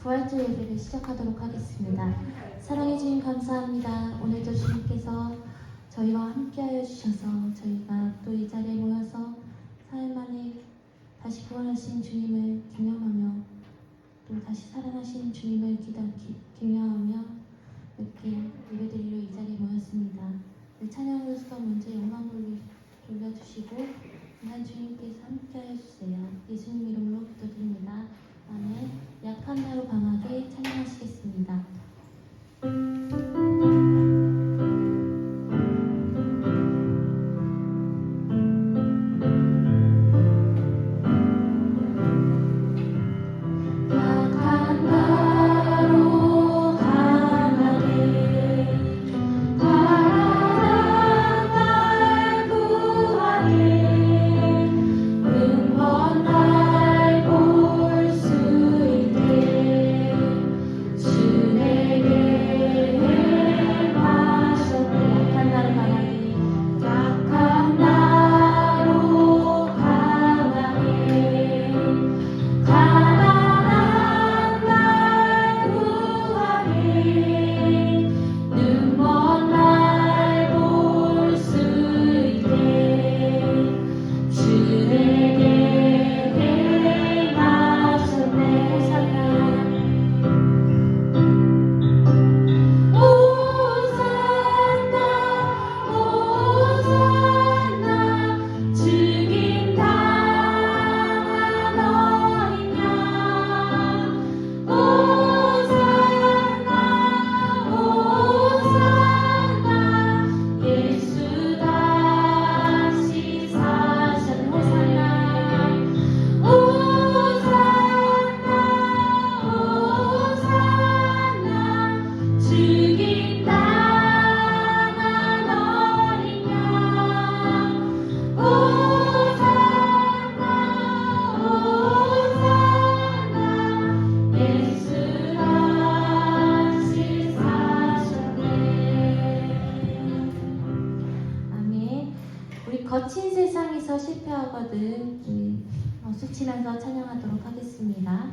부활절 예배를 시작하도록 하겠습니다. 사랑해 주님 감사합니다. 오늘도 주님께서 저희와 함께하여 주셔서 저희가 또 이 자리에 모여서 사흘 만에 다시 부활하신 주님을 기념하며 또 다시 살아나신 주님을 기념하며 이렇게 예배드리러 이 자리에 모였습니다. 찬양으로서 먼저 영광을 돌려주시고 한 주님께서 함께하여 주세요. 예수님 이름으로 기도드립니다. 아멘. 약한 나로 강하게 찬양하시겠습니다. 거친 세상에서 실패하거든 수치면서 찬양하도록 하겠습니다.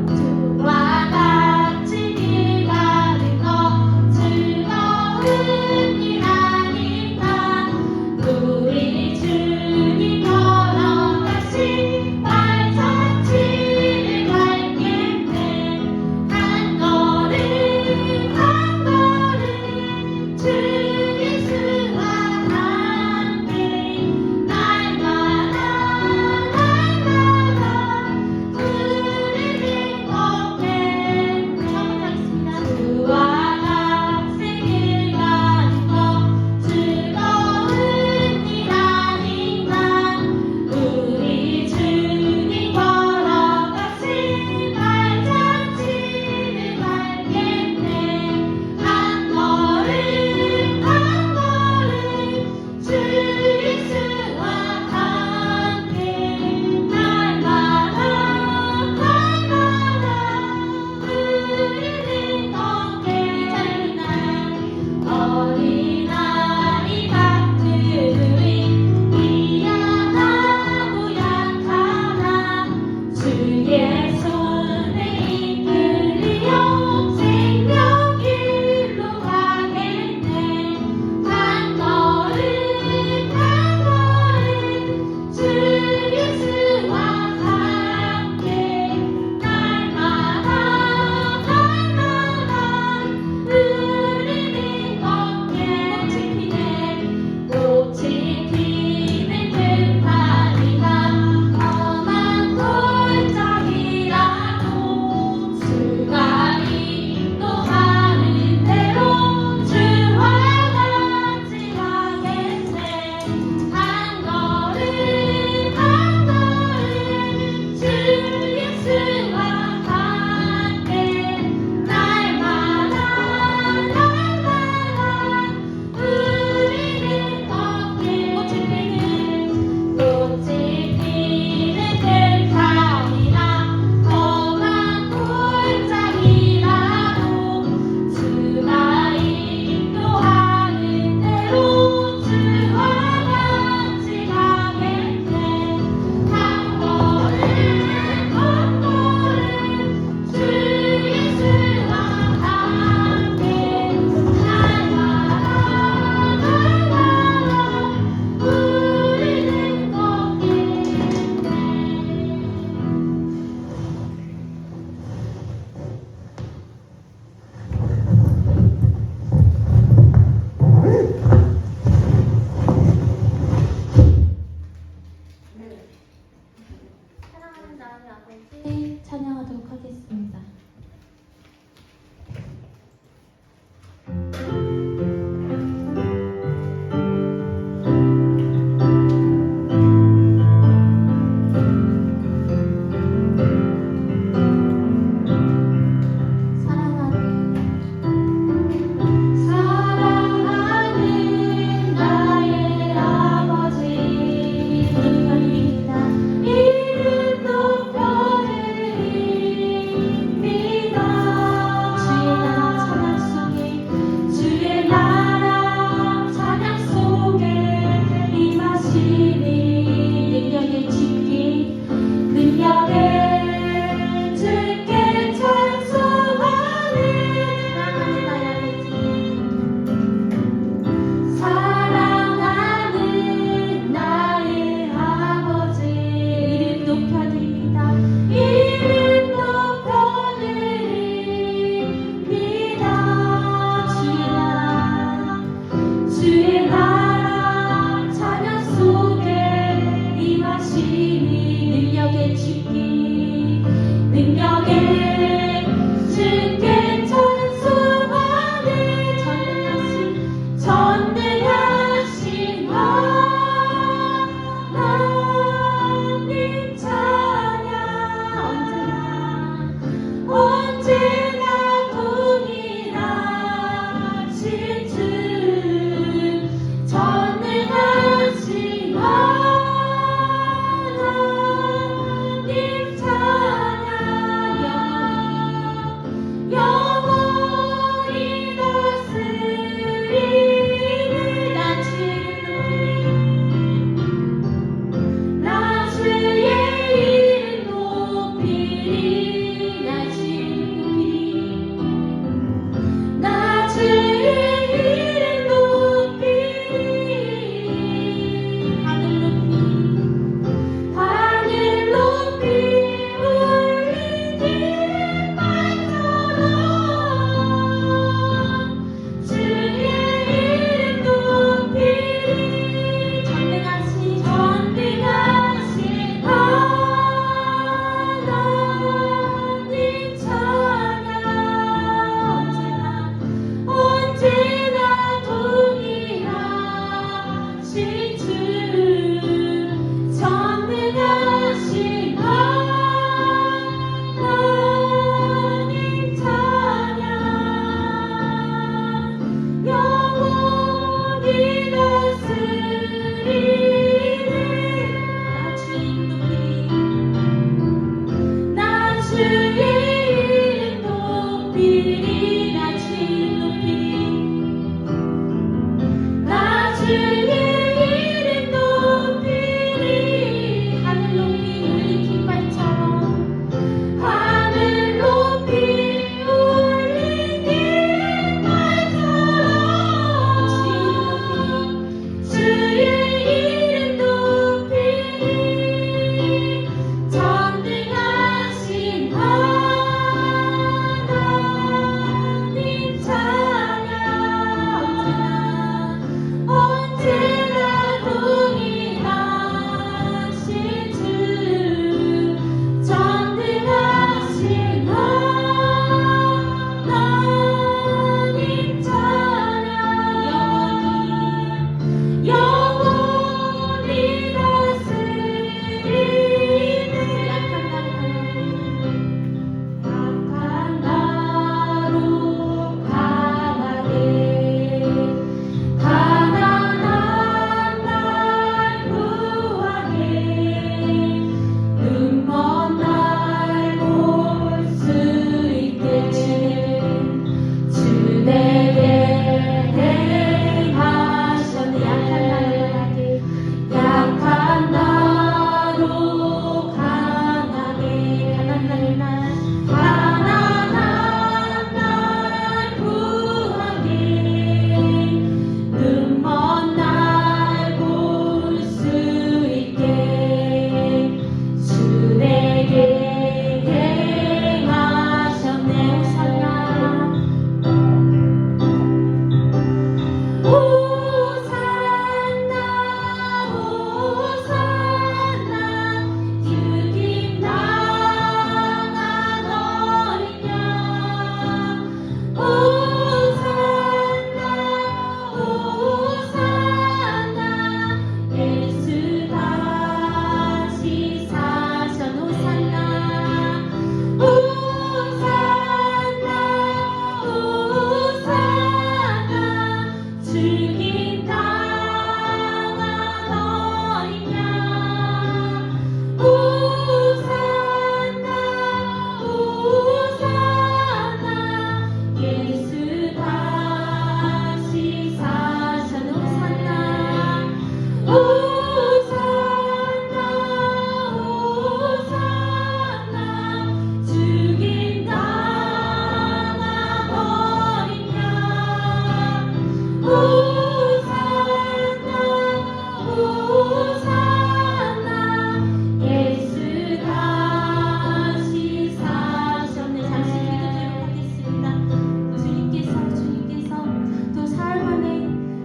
주와 같이 길 가는 것 즐거운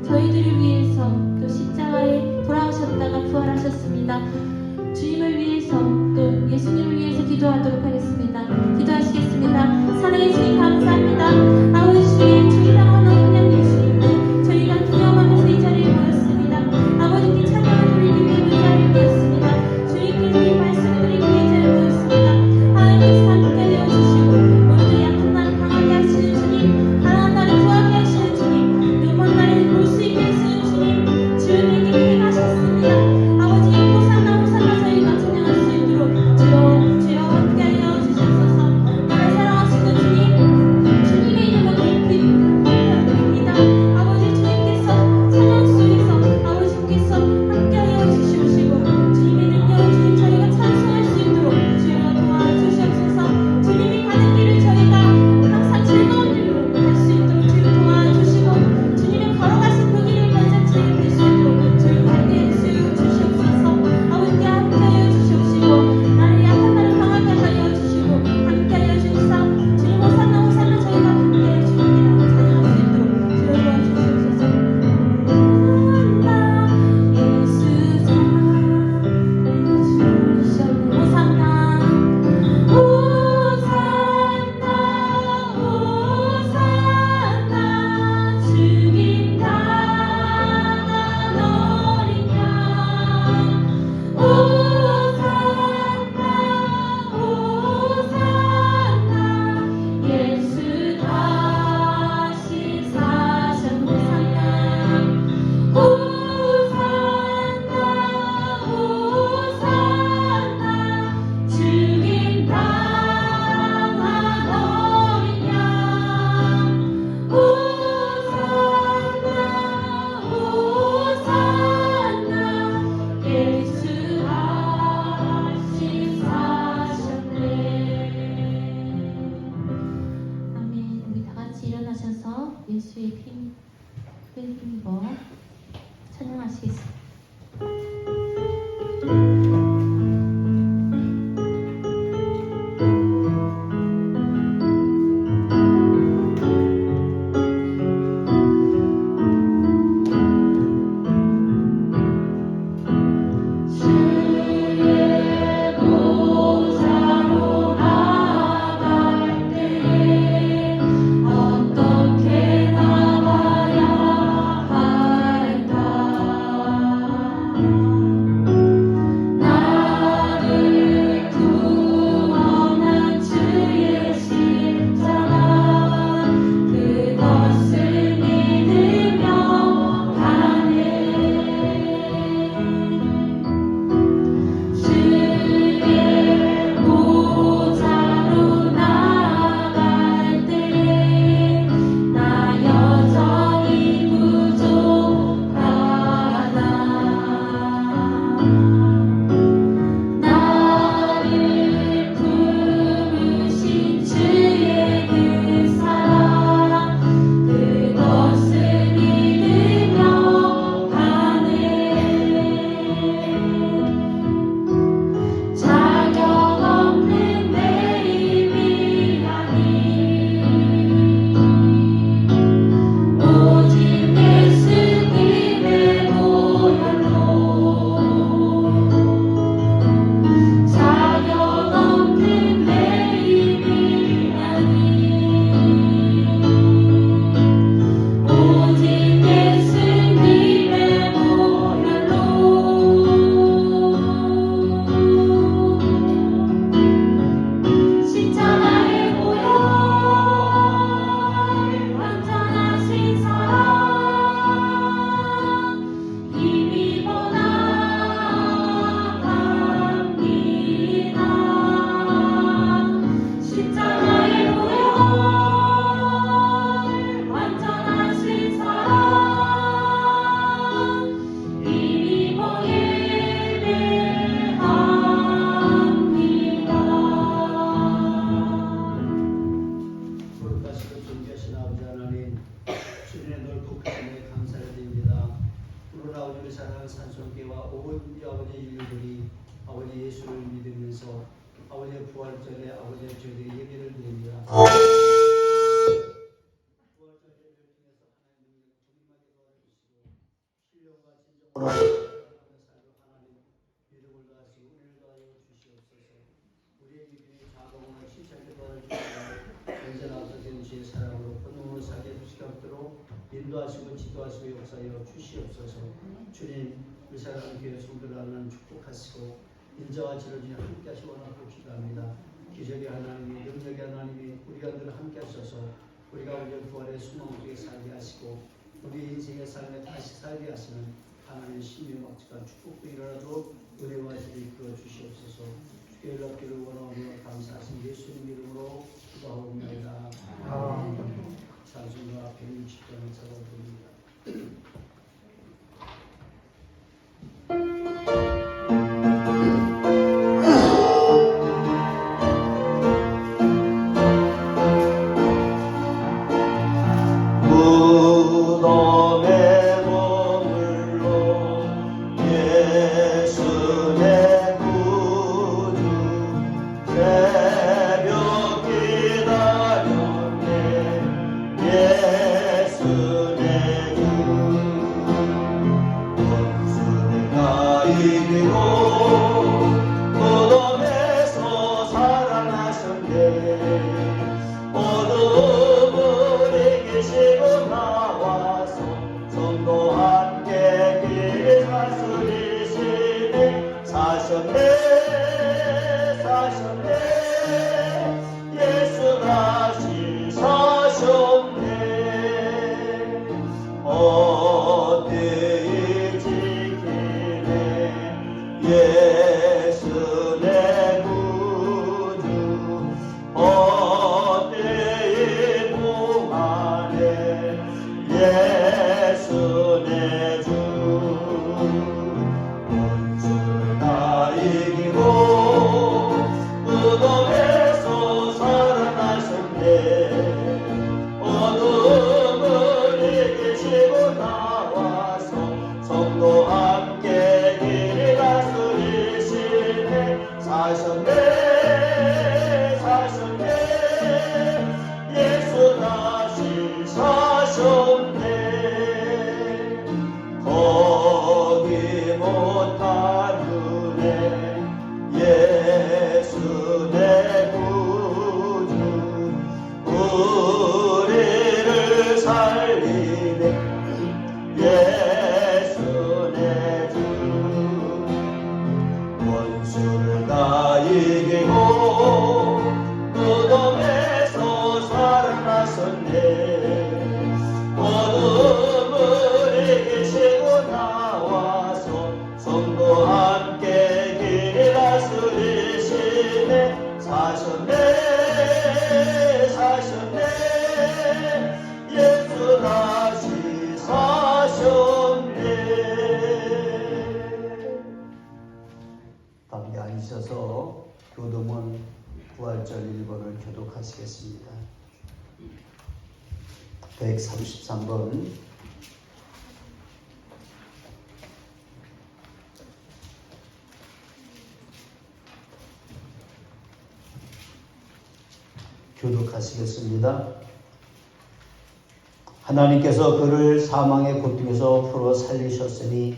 저희들을 위해서 또 십자가에 돌아오셨다가 부활하셨습니다. 주님을 위해서 또 예수님을 위해서 기도하도록 하겠습니다. 기도하시겠습니다. 사랑해 주님 감사합니다. 아버지 주님, 주일당 하나님 예수님을 저희가 기념하면서 이 자리에 모였습니다. 아버지께 찬양을 드리기 위해 이 자리에 모였습니다. 주님께 이 말씀을 드리기 위해 이 자리에 모였습니다. 하나님께서 함께 되어주시고 오늘도 약한 날을 강하게 하시는 주님, 가난한 날을 구하게 하시는 주님, 눈먼 날을 볼 수 있게 하시는 주님, 주님에게 행하셨습니다. 아버지 호산나 호산나 저희가 찬양할 수 있도록 주여 주여 함께하여 주시옵소서. 나를 사랑하시는 주님, 주님의 이름으로 찬송하시겠습니다. 아버지의 부활절에 아버지의 저희들이 예배를 드립니다. 인도하시고 지도하시고 역사하여 주시옵소서. 주님, 우리 사랑하는 교회 성도들을 축복하시고 인자와 지를 주님 함께 하시고 원하고 기도합니다. 기적의 하나님이, 능력의 하나님이 우리가 늘 함께 하셔서 우리가 오늘 부활의 소망 속에 살게 하시고 우리 인생의 삶에 다시 살게 하시는 하나님의 신의 막직한 축복도 일어나도 은혜와 지를 이끌어 주시옵소서. 주께 연락기를 원하오며 감사하신 예수님 이름으로 기도하옵나이다. 아멘. 찬송가 160장을 찾아봅니다. 어둠을 이기시고 나와서 성도 일어나셔서 교도문 부활절 1번을 교독하시겠습니다. 133번 교독하시겠습니다. 하나님께서 그를 사망의 고통에서 풀어 살리셨으니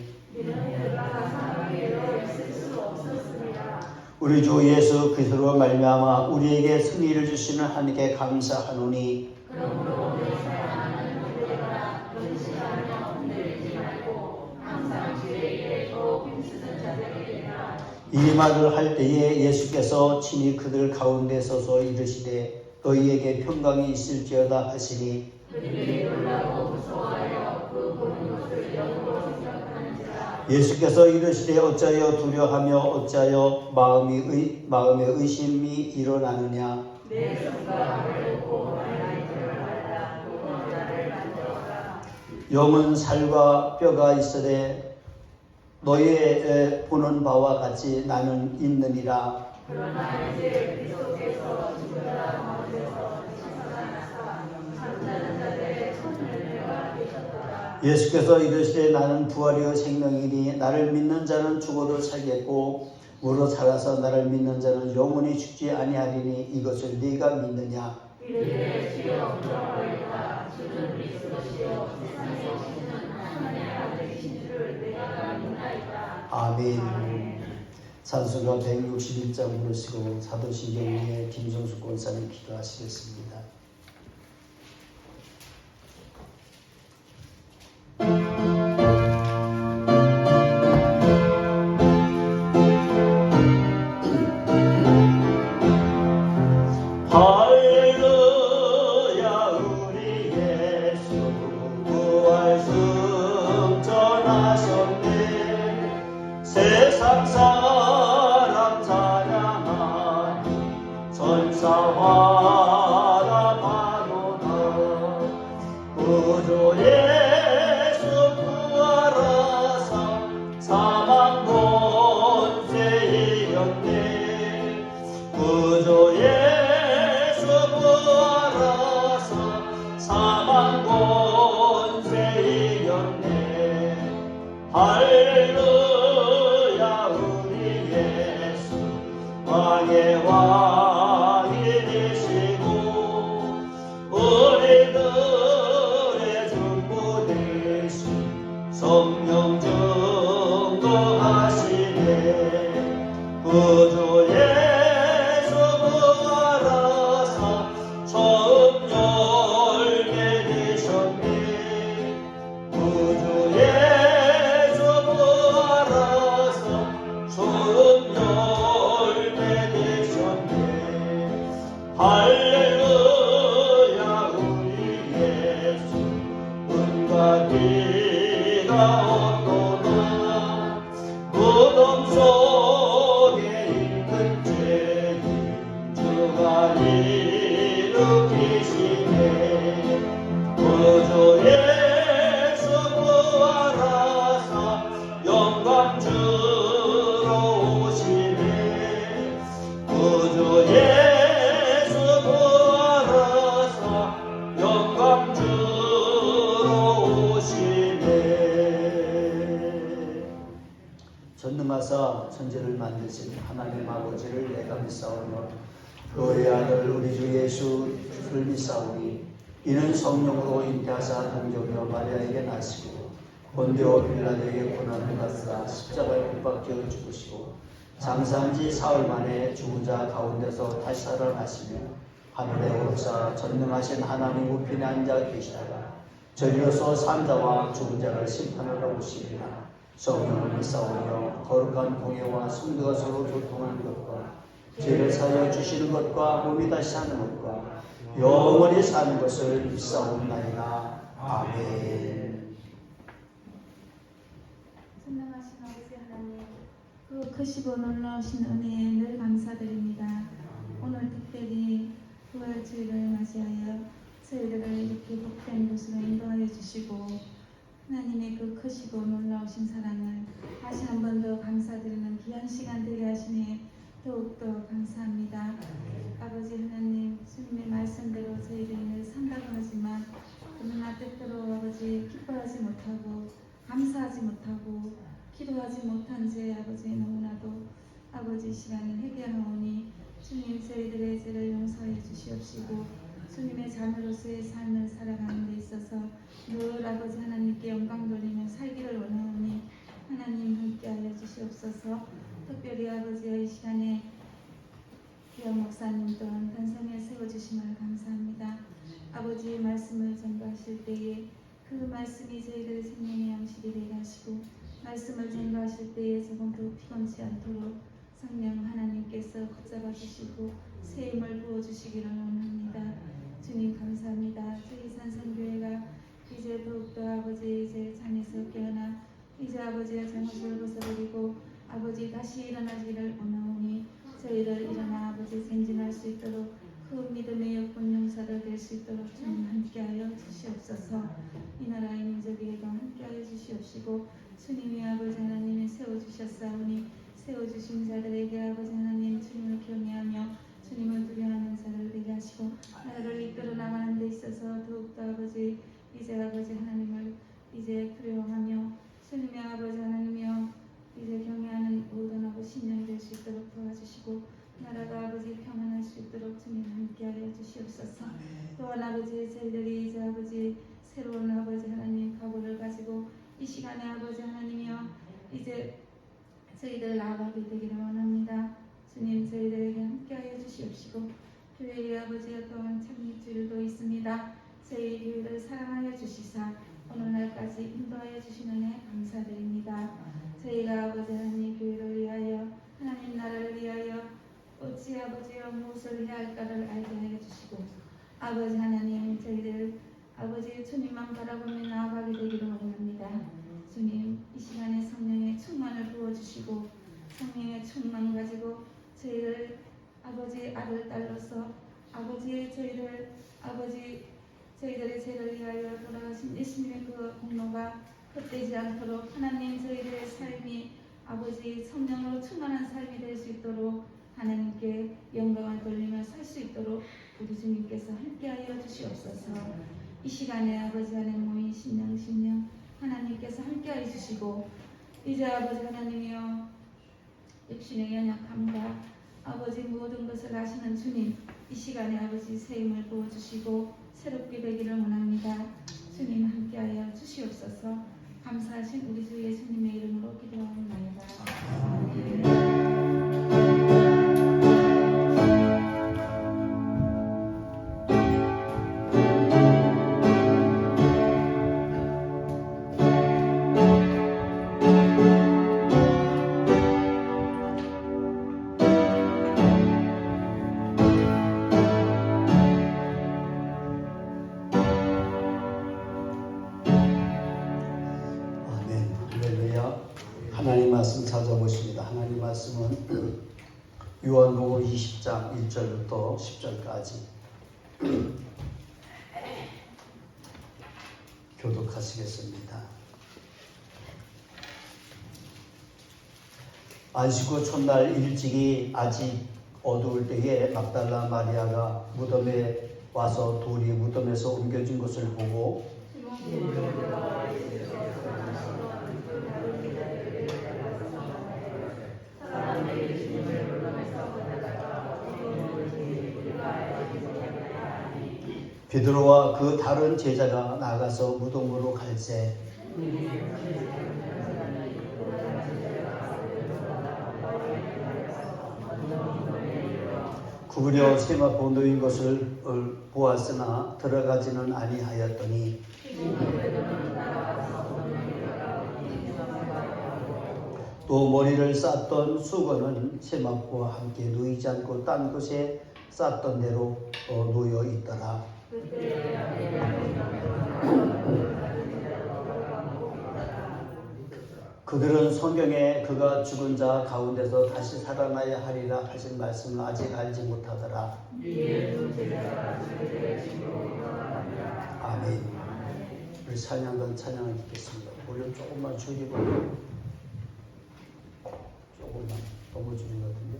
우리 주 예수 그리스도로 말미암아 우리에게 승리를 주시는 하나님께 감사하노니 이 말을 할 때에 예수께서 친히 그들 가운데 서서 이르시되 너희에게 평강이 있을지어다 하시니 예수께서 이르시되 어찌하여 두려하며 어찌하여 마음에 의심이 일어나느냐 영은 살과 뼈가 있으되 너희의 보는 바와 같이 나는 있느니라. 그러나 이제 그리스도께서 죽으라 가운데서 살아나사 잠자는 자들의 천년을 되셨더라. 예수께서 이르시되 나는 부활이요 생명이니 나를 믿는 자는 죽어도 살겠고 무릇 살아서 나를 믿는 자는 영원히 죽지 아니하리니 이것을 네가 믿느냐? 이르되 주여 그러하리이다. 주는 그리스도시요 세상에 오시는 하나님의 아들이신 줄을 내가 믿나이다. 아멘. 찬송가 161장 부르시고 사도신경 위에 김성수 권사님 기도하시겠습니다. 할렐루야 우리 예수 왕의 왕이 되시고 우리들의 중보 되신 성령 증거하시네 구주 예수 부활하사 처음 열매 되셨네 구주 예수 부활하사 처음 열매 되셨네 할렐루야 우리 예수 은과 비가 없도다 무덤 속에 있는 죄인 주가 일으키시네 구주 예수 부활하사 영광 주러 오시네 구주 예수 부활하사 영광 주러 오시네 전능하사 천지를 만드신 하나님 아버지를 내가 믿사오며 그의 아들 우리 주 예수를 믿사오니 이는 성령으로 잉태하사 동정녀 마리아에게 나시고 본디오 빌라도에게 고난을 받으사 십자가에 못 박혀 죽으시고 장사한 지 사흘 만에 죽은 자 가운데서 다시 살아나시며 하늘에 오르사 전능하신 하나님 우편에 앉아 계시다가 저리로서 산자와 죽은 자를 심판하러 오시리라. 성령을 믿사오며 거룩한 공예와 성도가 서로 교통하는 것과 죄를 사하여 주시는 것과 몸이 다시 사는 것과 영원히 사는 것을 믿사옵나이다. 아멘. 전능하신 아버지 하나님, 그 크시고 놀라우신 은혜에 늘 감사드립니다. 오늘 특별히 부활주일을 맞이하여 저희들을 이렇게 복된 곳으로 인도하여 주시고 하나님의 그 크시고 놀라우신 사랑을 다시 한 번 더 감사드리는 귀한 시간 되게 하시니 더욱더 감사합니다. 아버지 하나님, 주님의 말씀대로 저희들을 산다고 하지만 그러나 때때로 아버지 기뻐하지 못하고 감사하지 못하고 기도하지 못한 죄 아버지 너무나도 아버지 이 시간을 회개하오니 주님 저희들의 죄를 용서해 주시옵시고 주님의 자녀로서의 삶을 살아가는 데 있어서 늘 아버지 하나님께 영광 돌리며 살기를 원하오니 하나님 함께하여 주시옵소서. 특별히 아버지의 이 시간에 기영 목사님 또한 단성에 세워주심을 감사합니다. 아버지의 말씀을 전가하실 때에 그 말씀이 저희들의 생명의 양식이 되게 하시고 말씀을 전가하실 때에 조금도 피곤치 않도록 성령 하나님께서 붙잡아 주시고 새 힘을 부어주시기를 원합니다. 주님 감사합니다. 저희 산성교회가 이제 더욱더 아버지 이제 잠에서 깨어나 이제 아버지의 잘못을 벗어버리고 아버지 다시 일어나기를 원하오니 저희를 일어나 아버지 생진할 수 있도록 그 믿음의 여권 용사들 될 수 있도록 주님 함께하여 주시옵소서. 이 나라의 민족에게도 함께하여 주시옵시고 주님이 아버지 하나님이 세워주셨사오니 세워주신 자들에게 아버지 하나님 주님을 경외하며 주님을 두려워하는 자들 되게 하시고 나라를 이끌어 나가는 데 있어서 더욱더 아버지 이제 아버지 하나님을 이제 두려워하며 주님의 아버지 하나님이여 이제 경외하는 모든 아버지 신령 될 수 있도록 도와주시고 나라가 아버지 평안할 수 있도록 주님 함께하여 주시옵소서. 또한 아버지 저희들이 이제 아버지 새로운 아버지 하나님 각오를 가지고 이 시간에 아버지 하나님이여 이제 저희들 나아가게 되기를 원합니다. 주님 저희들에게 함께하여 주시옵시고 교회의 아버지와 또한 창립주일도 있습니다. 저희 교회를 사랑하여 주시사 오늘날까지 인도하여 주시는 애 감사드립니다. 저희가 아버지 하나님 교회를 위하여 하나님 나라를 위하여 어찌 아버지여 무엇을 해야 할까를 알게 하여 주시고 아버지 하나님 저희들 아버지 주님만 바라보며 나아가게 되기를 원합니다. 주님 이 시간에 성령의 충만을 부어주시고 성령의 충만 가지고 저희를 아버지 아들 딸로서 아버지의 저희를 아버지 저희들의 죄를 위하여 돌아가신 예수님의 그 공로가 헛되지 않도록 하나님 저희들의 삶이 아버지 성령으로 충만한 삶이 될 수 있도록 하나님께 영광을 돌리며 살 수 있도록 우리 주님께서 함께하여 주시옵소서. 이 시간에 아버지 안에 모인 신령 하나님께서 함께하여 주시고 이제 아버지 하나님이여 육신의 연약함과 아버지 모든 것을 아시는 주님 이 시간에 아버지 새 힘을 부어주시고 새롭게 되기를 원합니다. 주님 함께하여 주시옵소서. 감사하신 우리 주 예수님의 이름으로 기도하옵나이다. 하나님 말씀 찾아보십니다. 하나님 말씀은 요한복음 20장 1절부터 10절까지 교독하시겠습니다. 안식 후 첫날 일찍이 아직 어두울 때에 막달라 마리아가 무덤에 와서 돌이 무덤에서 옮겨진 것을 보고 베드로와 그 다른 제자가 나가서 무덤으로 갈새 구부려 세마포 놓인 것을 보았으나 들어가지는 아니하였더니 또 머리를 쌌던 수건은 세마포와 함께 놓이지 않고 딴 곳에 쌌던 대로 놓여 있더라. 그들은 성경에 그가 죽은 자 가운데서 다시 살아나야 하리라 하신 말씀을 아직 알지 못하더라. 아멘. 우리 찬양단 찬양을 듣겠습니다. 볼륨 조금만 줄이고 조금만 너무 줄인 것 같은데.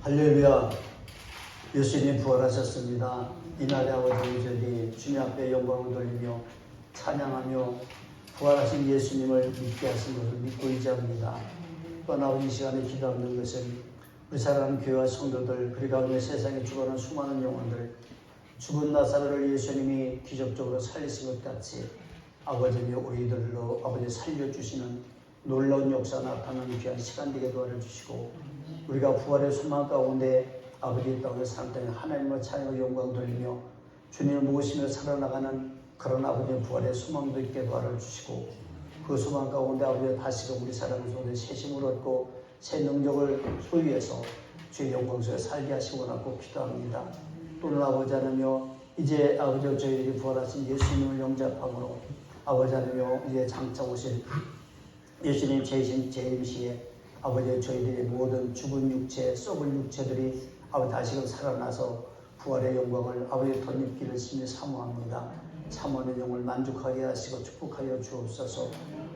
할렐루야. 예수님이 부활하셨습니다. 이날의 아버지 저희 주님 앞에 영광을 돌리며 찬양하며 부활하신 예수님을 믿게 하신 것을 믿고 의지합니다. 또한 아버지 이 시간에 기도하는 것은 우리 사랑하는 교회와 성도들 그리고 가운데 세상에 죽어가는 수많은 영혼들 죽은 나사로를 예수님이 기적적으로 살리신 것 같이 아버지여 우리들로 아버지 살려주시는 놀라운 역사 나타나는 귀한 시간 되게 도와주시고 우리가 부활의 소망 가운데 아버지의 땅에 산 땅에 하나님을 찬양하고 영광 돌리며 주님을 모시며 살아나가는 그런 아버지의 부활의 소망도 있게 도와주시고 그 소망 가운데 아버지 다시금 우리 사랑하는 성도의 새 힘을 얻고 새 능력을 소유해서 주의 영광 속에 살게 하시고 원하고 기도합니다. 또는 아버지 하나며 이제 아버지 저희들이 부활하신 예수님을 영접함으로 아버지 하나며 이제 장차 오실 예수님 재림시에 아버지 저희들의 모든 죽은 육체 썩은 육체들이 아버지 다시금 살아나서 부활의 영광을 아버지 덧입기를 심히 사모합니다. 사모하는 영을 만족하게 하시고 축복하여 주옵소서.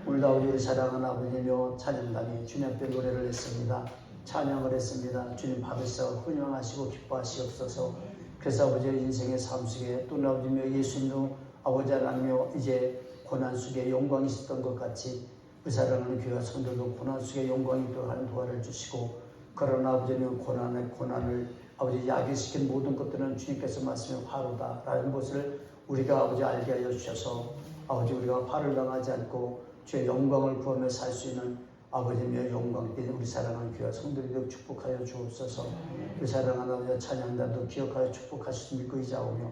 오늘 아버지 우리 사랑하는 아버지며 찬양단이 주님 앞에 노래를 했습니다. 찬양을 했습니다. 주님 받으시고 훈련하시고 기뻐하시옵소서. 그래서 아버지의 인생의 삶 속에 또 아버지며 예수님도 아버지 하나님여 이제 고난 속에 영광이 있었던 것 같이 그 사랑하는 교회 성도도 고난 속에 영광이 있도록 하는 도와를 주시고 그러나 아버지는 고난을 아버지 야기시킨 모든 것들은 주님께서 말씀해 화로다라는 것을 우리가 아버지 알게 하여 주셔서 아버지 우리가 화를 당하지 않고 주의 영광을 구하며 살 수 있는 아버지며 영광께 우리 사랑하는 교회 성도들도 축복하여 주옵소서. 우리 사랑하는 아버지 찬양단도 기억하여 축복하시고 믿고 의지하오며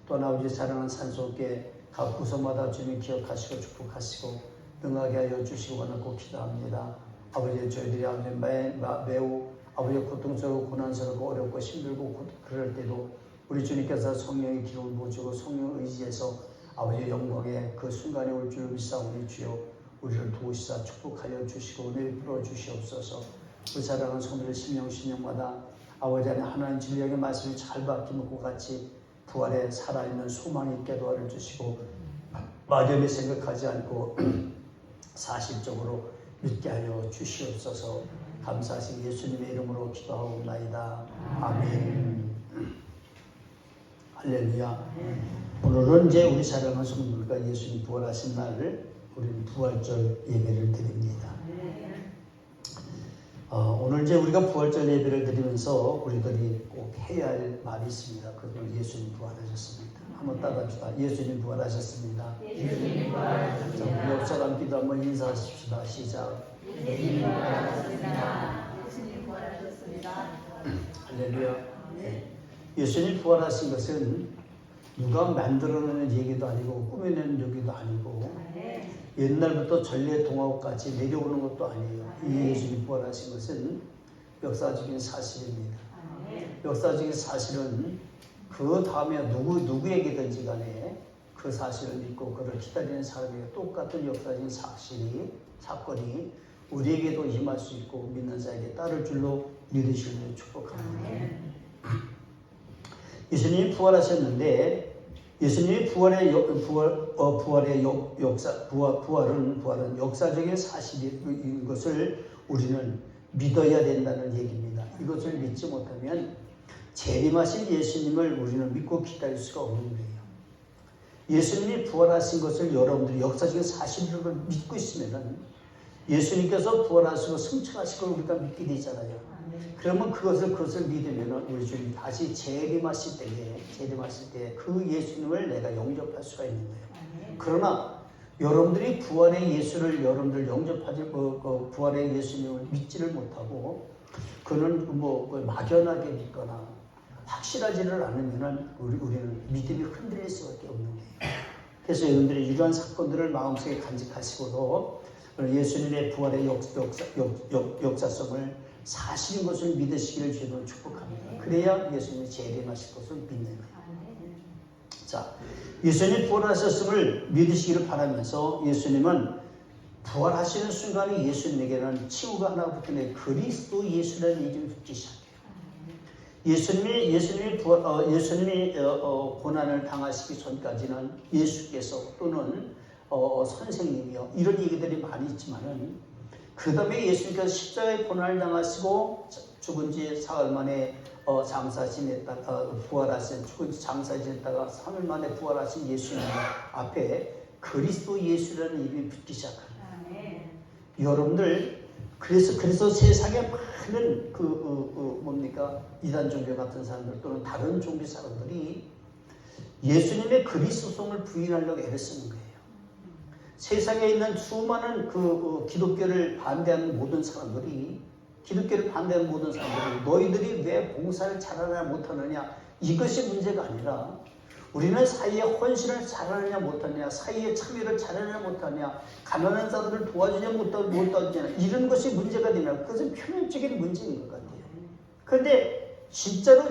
또한 아버지 사랑하는 산속에 각 구성마다 주님 기억하시고 축복하시고 능하게 하여 주시고 원하고 기도합니다. 아버지 저희들이 아버지 매우 아버지 고통스럽고 고난스럽고 어렵고 힘들고 그럴 때도 우리 주님께서 성령의 기름을 부어주고 성령을 의지해서 아버지의 영광의 그 순간에 올 줄 믿사오니 주여 우리를 도우시사 축복하여 주시고 은혜를 풀어주시옵소서. 우리 사랑하는 성도의 심령마다 아버지 안에 하나님 진리의 말씀이 잘 박히는 것 같이 부활에 살아있는 소망이 있게 도와주시고 막연히 생각하지 않고 사실적으로 믿게 하여 주시옵소서. 감사하신 예수님의 이름으로 기도하옵나이다. 아멘. 할렐루야. 오늘은 이제 우리 사랑하는 성도들과 예수님 부활하신 날을 우리는 부활절 예배를 드립니다. 오늘 이제 우리가 부활절 예배를 드리면서 우리들이 꼭 해야 할 말이 있습니다. 그건 예수님 부활하셨습니다. 한번 따라합시다. 예수님 부활하셨습니다. 예수님 부활하셨습니다. 자, 우리 옆 사람 기도 한번 인사하십시다. 시작. 예수님 부활하셨습니다. 예수님 부활하셨습니다. 할렐루야. 네. 예수님 부활하신 것은 누가 만들어내는 얘기도 아니고 꾸며내는 얘기도 아니고 옛날부터 전래 동화까지 내려오는 것도 아니에요. 이 예수님 부활하신 것은 역사적인 사실입니다. 역사적인 사실은 그 다음에 누구에게든지 간에 그 사실을 믿고 그를 기다리는 사람에게 똑같은 역사적인 사건이 우리에게도 임할 수 있고 믿는 자에게 따를 줄로 믿으시기를 축복합니다. 예수님이 부활하셨는데 예수님이 부활은 역사적인 사실인 것을 우리는 믿어야 된다는 얘기입니다. 이것을 믿지 못하면 재림하신 예수님을 우리는 믿고 기다릴 수가 없는 거예요. 예수님이 부활하신 것을 여러분들이 역사적인 사실을 믿고 있으면 예수님께서 부활하시고 승천하신 걸 우리가 믿게 되잖아요. 그러면 그것을 믿으면 우리 주님 다시 재림하실 때 그 예수님을 내가 영접할 수가 있는 거예요. 그러나 여러분들이 부활의 예수를 여러분들 영접하지 부활의 예수님을 믿지를 못하고 그는 막연하게 믿거나 확실하지를 않으면 우리는 믿음이 흔들릴 수밖에 없는 거예요. 그래서 여러분들이 이러한 사건들을 마음속에 간직하시고도 예수님의 부활의 역사성을 사실인 것을 믿으시기를 주님을 축복합니다. 그래야 예수님이 재림하실 것을 믿는 거예요. 자, 예수님이 부활하셨음을 믿으시기를 바라면서 예수님은 부활하시는 순간에 예수님에게는 칭호가 하나 붙는데 그리스도 예수라는 이름이 붙기 시작해요. 예수님이 고난을 당하시기 전까지는 예수께서 또는 선생님이요 이런 얘기들이 많이 있지만은 그 다음에 예수님께서 십자가의 고난을 당하시고 죽은 지 사흘 만에 장사 지냈다가 부활하신, 죽은 지 장사 지냈다가 3일 만에 부활하신 예수님 앞에 그리스도 예수라는 이름이 붙기 시작합니다. 여러분들, 그래서 세상에 많은 뭡니까? 이단 종교 같은 사람들 또는 다른 종교 사람들이 예수님의 그리스도성을 부인하려고 애를 쓰는 거예요. 세상에 있는 수많은 기독교를 반대하는 모든 사람들이 너희들이 왜 봉사를 잘하느냐 못하느냐, 이것이 문제가 아니라 우리는 사회에 헌신을 잘하느냐 못하느냐, 사회에 참여를 잘하느냐 못하느냐, 가난한 자들을 도와주냐 못하느냐, 이런 것이 문제가 되냐, 그것은 표면적인 문제인 것 같아요. 그런데 진짜로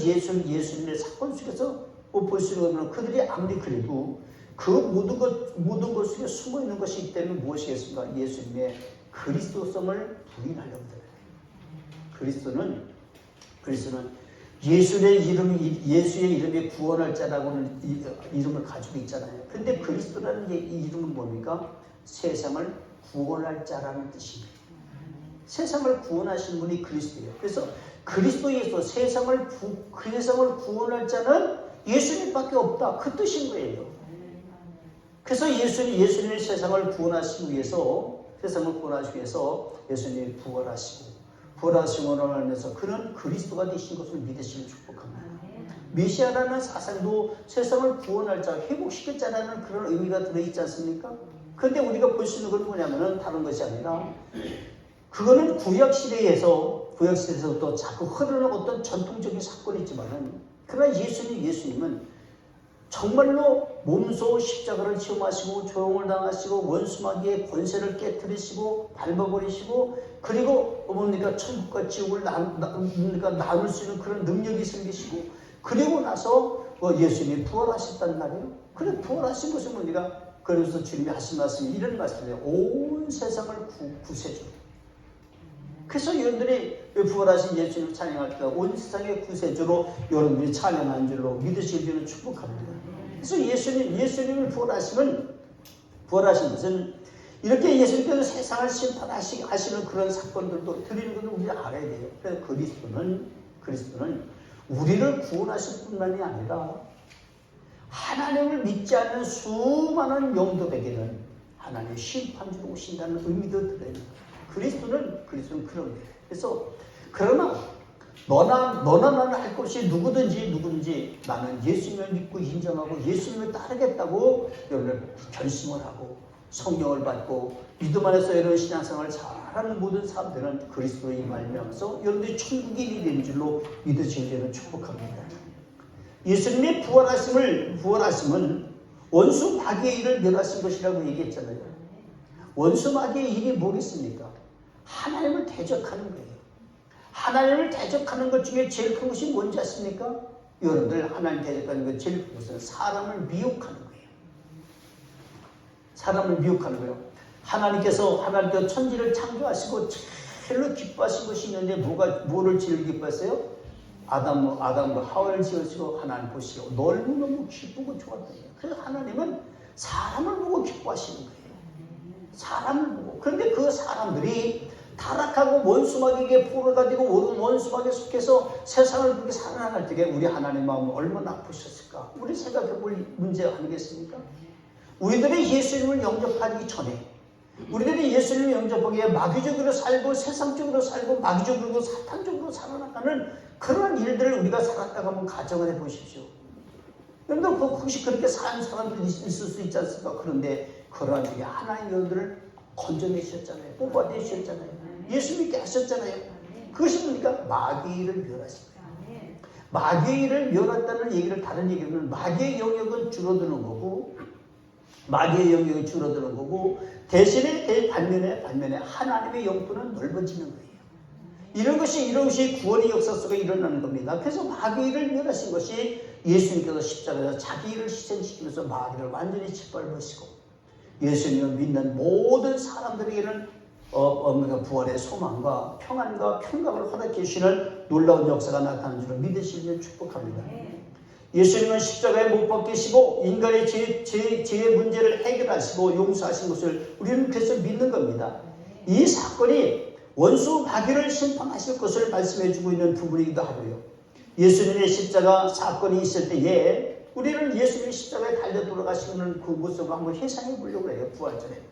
예수님의 사건 속에서 볼 수 있는 것은 그들이 아무리 그래도 그 모든 것 속에 숨어 있는 것이 있기 때문에 무엇이겠습니까? 예수님의 그리스도성을 부인하려고 해요. 그리스도는 예수의 이름이 구원할 자라고는 이름을 가지고 있잖아요. 그런데 그리스도라는 이 이름은 뭡니까? 세상을 구원할 자라는 뜻입니다. 세상을 구원하신 분이 그리스도예요. 그래서 그리스도 예수, 세상을 구원할 자는 예수님밖에 없다, 그 뜻인 거예요. 그래서 예수님이 세상을 구원하시기 위해서 예수님이 부활하심으로 하면서 그는 그리스도가 되신 것을 믿으시면 축복합니다. 메시아라는 사상도 세상을 구원할 자, 회복시킬 자라는 그런 의미가 들어있지 않습니까? 그런데 우리가 볼 수 있는 건 뭐냐면은 다른 것이 아니라 그거는 구약시대에서부터 자꾸 흐르는 어떤 전통적인 사건이지만은, 그러나 예수님은 정말로 몸소 십자가를 체험하시고 조롱을 당하시고 원수마귀의 권세를 깨뜨리시고 밟아버리시고, 그리고 뭡니까? 천국과 지옥을 나눌 수 있는 그런 능력이 생기시고, 그리고 나서 예수님이 부활하셨단 말이에요. 그래, 부활하신 것은 뭡니까? 그래서 주님이 하신 말씀이 이런 말씀이에요. 온 세상을 구세주. 그래서 여러분들이 부활하신 예수님을 찬양할 때 온 세상의 구세주로 여러분들이 찬양한 줄로 믿으실 줄은 축복합니다. 그래서 예수님을 부활하신 것은 이렇게 예수님께서 세상을 심판하시는 그런 사건들도 드리는 것을 우리가 알아야 돼요. 그래서 그리스도는 우리를 구원하실 뿐만이 아니라 하나님을 믿지 않는 수많은 영도에게는 하나님의 심판주로 오신다는 의미도 들어요. 그리스도는 그런 거예요. 그래서 그러나 너나 나는 할 것 없이 누구든지 나는 예수님을 믿고 인정하고 예수님을 따르겠다고 여러분들 결심을 하고 성령을 받고 믿음 안에서 이런 신앙생활을 잘하는 모든 사람들은 그리스도의 말미암아서 여러분들이 천국인이 되는 줄로 믿으시는 데는 축복합니다. 예수님의 부활하심은 원수 마귀의 일을 멸하신 것이라고 얘기했잖아요. 원수 마귀의 일이 뭐겠습니까? 하나님을 대적하는 거예요. 하나님을 대적하는 것 중에 제일 큰 것이 뭔지 아십니까? 여러분들, 하나님 대적하는 것 제일 큰 것은 사람을 미혹하는 거예요. 사람을 미혹하는 거예요. 하나님께서 천지를 창조하시고 제일로 기뻐하신 것이 있는데 뭐를 제일 기뻐했어요? 아담과 하와를 지으시고 하나님 보시고 너무 기쁘고 좋았던 거예요. 그래서 하나님은 사람을 보고 기뻐하시는 거예요. 사람을 보고. 그런데 그 사람들이 타락하고 원수마귀에게 포로가 되고 원수마귀에 속해서 세상을 그렇게 살아나갈 때 우리 하나님 마음은 얼마나 아프셨을까? 우리 생각해볼 문제 아니겠습니까? 우리들이 예수님을 영접하기 전에, 우리들이 예수님을 영접하기 위해 마귀적으로 살고 세상적으로 살고 마귀적으로 사탄적으로 살아나가는 그런 일들을 우리가 살았다가 한번 가정을 해보십시오. 여러분들 혹시 그렇게 사는 사람들이 있을 수 있지 않습니까? 그런데 그러한 중에 하나님 여러분들을 건져내셨잖아요. 뽑아내셨잖아요. 예수 믿게 하셨잖아요. 그것이 뭡니까? 마귀를 멸하신 거예요. 마귀를 멸했다는 얘기를 다른 얘기로는 마귀의 영역은 줄어드는 거고 대신에 반면에 하나님의 영토는 넓어지는 거예요. 이런 것이 구원의 역사 속에 일어나는 겁니다. 그래서 마귀를 멸하신 것이 예수님께서 십자가에서 자기를 희생시키면서 마귀를 완전히 짓밟으시고 예수님을 믿는 모든 사람들에게는 부활의 소망과 평안과 평강을 허락해 주시는 놀라운 역사가 나타나는 줄을 믿으시면 축복합니다. 예수님은 십자가에 못 박히시고 인간의 죄의 문제를 해결하시고 용서하신 것을 우리는 그래서 믿는 겁니다. 이 사건이 원수 마귀를 심판하실 것을 말씀해 주고 있는 부분이기도 하고요. 예수님의 십자가 사건이 있을 때에 우리는 예수님의 십자가에 달려 돌아가시는 그 모습을 한번 회상해 보려고 해요. 부활절에.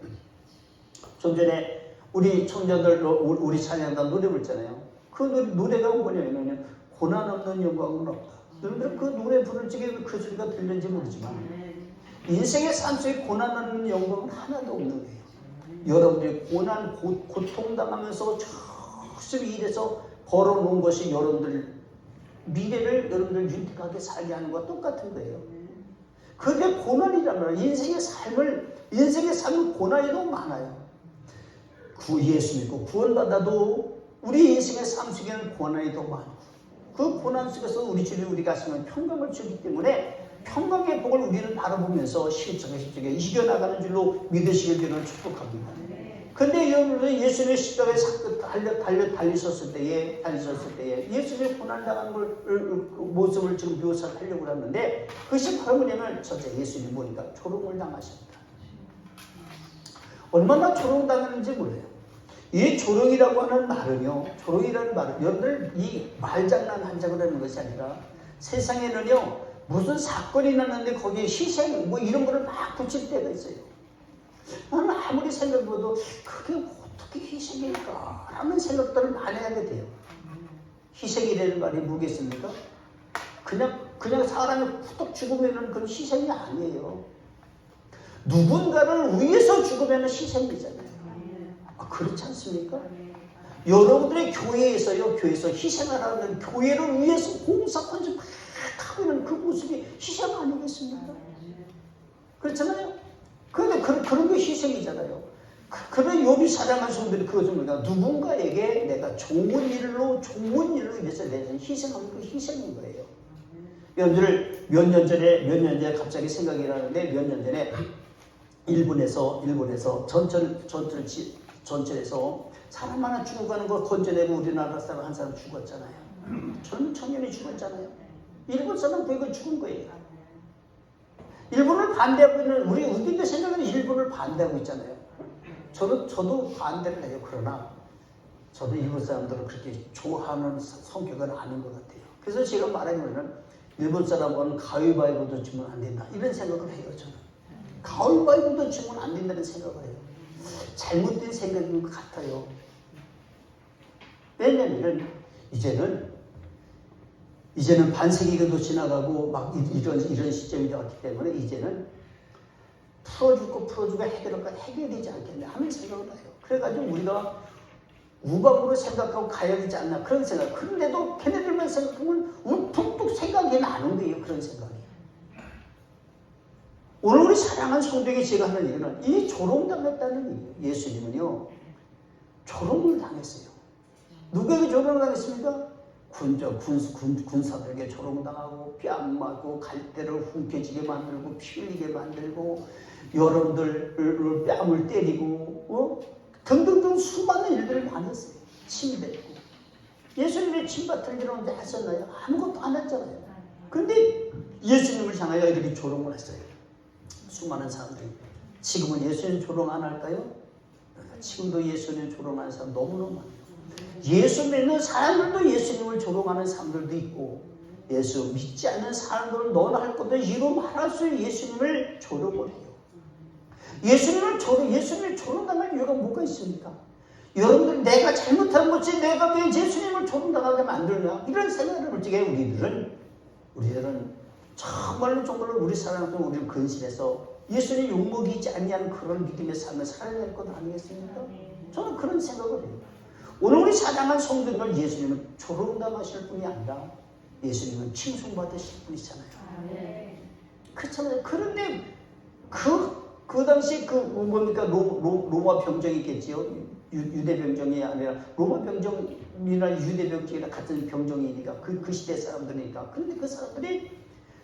좀 전에 우리 청년들, 우리 찬양단 노래 부르잖아요. 그 노래가 뭐냐면 고난 없는 영광은 없다. 여러분들 그 노래 부를 적에 그 소리가 들리는지 모르지만 인생의 삶 속에 고난 없는 영광은 하나도 없는 거예요. 여러분들이 고난, 고통당하면서 열심히 일해서 벌어놓은 것이 여러분들 미래를 여러분들 윤택하게 살게 하는 것과 똑같은 거예요. 그게 고난이란 말이에요. 인생의 삶은 고난이 너무 많아요. 예수 믿고 구원받아도 우리 인생의 삶 속에는 고난이 더 많고 그 고난 속에서 우리 주님 우리 가슴은 평강을 주기 때문에 평강의 복을 우리는 바라보면서 십자가에 이겨나가는 줄로 믿으시길 저는 축복합니다. 근데 여러분들 예수님의 십자가에 달리셨을 때에 예수님의 고난당하는 모습을 지금 묘사하려고 하는데 그것이 바로 뭐냐면 첫째 예수님 보니까 조롱을 당하십니다. 얼마나 조롱당하는지 몰라요. 이 조롱이라고 하는 말은요, 조롱이라는 말은 여러분들 이 말장난 한장을 하는 것이 아니라 세상에는요 무슨 사건이 났는데 거기에 희생 뭐 이런 거를 막 붙일 때가 있어요. 나는 아무리 생각해도 그게 어떻게 희생일까 하는 생각들을 많이 하게 돼요. 희생이라는 말이 뭐겠습니까? 그냥 사람이 후딱 죽으면 그건 희생이 아니에요. 누군가를 위해서 죽으면 희생이잖아요. 그렇지 않습니까? 여러분들의 교회에서 희생하라는 교회를 위해서 봉사하지 막 하면 그 모습이 희생 아니겠습니까? 그렇잖아요? 그런데 그런 게 희생이잖아요. 그런 욥이 사랑하는 성도들이 그것은 뭐냐? 누군가에게 내가 좋은 일로 위해서 내가 희생하면 그 희생인 거예요. 여러분들 몇 년 전에 갑자기 생각이 나는데 몇 년 전에 일본에서 전철에서 사람 하나 죽어가는 거 건져내고 우리나라 사람 한 사람 죽었잖아요. 젊은 청년이 죽었잖아요. 일본 사람 보이고 죽은 거예요. 일본을 반대하고 있는 우리들 생각에는 일본을 반대하고 있잖아요. 저도 반대를 해요. 그러나 저도 일본 사람들을 그렇게 좋아하는 성격은 아닌 것 같아요. 그래서 제가 말하기로는 일본 사람은 가위바위보도 주면 안 된다 이런 생각을 해요. 저는 가위바위보도 주면 안 된다는 생각을 해요. 잘못된 생각인 것 같아요. 왜냐하면 이제는 반세기가도 지나가고 막 이런 시점이 되었기 때문에 이제는 풀어주고 해결되지 않겠네 하는 생각을 해요. 그래가지고 우리가 우방으로 생각하고 가야 되지 않나 그런 생각. 그런데도 걔네들만 생각하면 툭툭 생각이 나는 거예요. 그런 생각이. 오늘 우리 사랑하는 성도에게 제가 하는 얘기는 이 조롱당했다는 얘기예요. 예수님은요 조롱을 당했어요. 누구에게 조롱을 당했습니까? 군사들에게 조롱당하고 뺨 맞고 갈대를 훔켜지게 만들고 피 흘리게 만들고 여러분들 뺨을 때리고 등등등 수많은 일들을 많이 했어요. 침 뱉고 예수님의 침뱉을 일은 언제 하셨나요? 아무것도 안 했잖아요. 근데 예수님을 향하여 이렇게 조롱을 했어요. 수많은 사람들이. 지금은 예수님 조롱 안 할까요? 지금도 예수님 조롱하는 사람 너무너무 많아요. 예수 믿는 사람들도 예수님을 조롱하는 사람들도 있고 예수 믿지 않는 사람들은 너나 할 것도 이루 말할 수 있는 예수님을 조롱을 해요. 예수님을 조롱당할 이유가 뭐가 있습니까? 여러분들 내가 잘못한 것이 내가 왜 예수님을 조롱당하게 만들냐 이런 생각을 할 적에 우리들은 정말로 우리 사람들 우리를 근신해서 예수님 욕먹이지 않냐는 그런 믿음의 삶을 살아야 할 것 아니겠습니까? 저는 그런 생각을 해요. 오늘 우리 사랑한 성도들 예수님은 조롱당하실 분이 아니라 예수님은 칭송받으실 분이잖아요. 그렇잖아요. 그런데 그 당시 로마 병정이겠지요. 유대 병정이 아니라 로마 병정이나 유대 병정이나 같은 병정이니까 그 시대 사람들이니까. 그런데 그 사람들이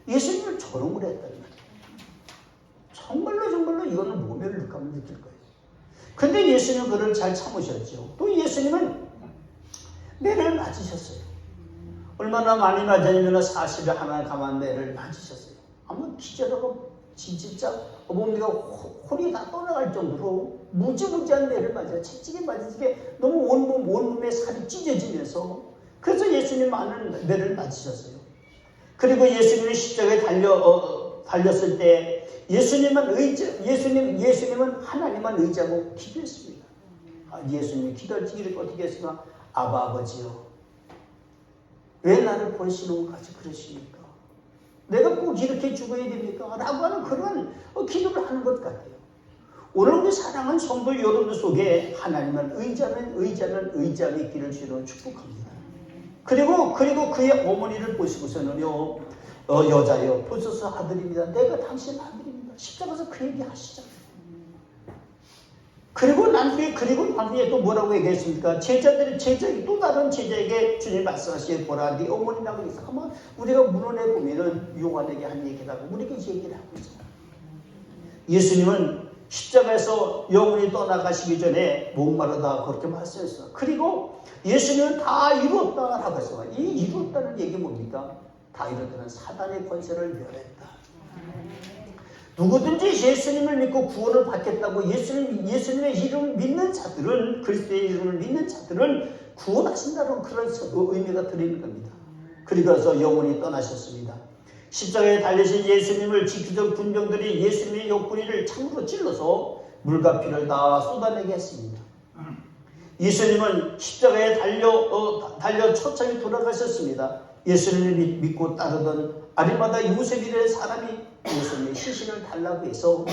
예수님을 조롱을 했다는 거예요. 정말로 이거는 모멸을 느낄 거예요. 근데 예수님은 그를 잘 참으셨죠. 또 예수님은 매를 맞으셨어요. 얼마나 많이 맞았냐면 40여 하나 감한 매를 맞으셨어요. 아마 기절하고 진짜 어머니가 혼이 다 떠나갈 정도로 무지무지한 매를 맞아요. 채찍에 맞으게 너무 온몸에 살이 찢어지면서 그래서 예수님 많은 매를 맞으셨어요. 그리고 예수님이 십자가에 달렸을 때 예수님은 하나님만 의지하고 기도했습니다. 예수님이 기도할 때 이렇게 어떻게 했습니까? 아버지요, 왜 나를 버리시는 것까지 그러십니까? 내가 꼭 이렇게 죽어야 됩니까? 라고 하는 그런 기도를 하는 것 같아요. 오늘 우리 사랑하는 성도 여러분 속에 하나님을 의지함의 길을 주로 축복합니다. 그리고 그의 어머니를 보시고서는요, 여자여 보소서 아들입니다. 내가 당신 아들입니다. 십자가에서 그 얘기 하시잖아요. 그리고 나중에 또 뭐라고 얘기했습니까? 또 다른 제자에게 주님 말씀하시길 보라, 네 어머니라고 해서 아마 우리가 문헌에 보면은 요한에게 한 얘기라고 우리가 얘기를 하고 있잖아요. 예수님은 십자가에서 영원히 떠나가시기 전에 목마르다 그렇게 말씀했어요. 그리고 예수님은 다 이루었다라고 했어요. 이 이루었다는 얘기 뭡니까? 다 이루었다는 사단의 권세를 멸했다. 누구든지 예수님을 믿고 구원을 받겠다고 예수님의 이름을 믿는 자들은, 그리스도의 이름을 믿는 자들은 구원하신다는 그런 의미가 들어있는 겁니다. 그리고서 영원히 떠나셨습니다. 십자가에 달리신 예수님을 지키던 군병들이 예수님의 옆구리를 창으로 찔러서 물과 피를 다 쏟아내게 했습니다. 예수님은 십자가에 달려 초창에 돌아가셨습니다. 장례를 믿고 따르던 아리마다 요셉이라는 사람이 예수님의 시신을 달라고 해서,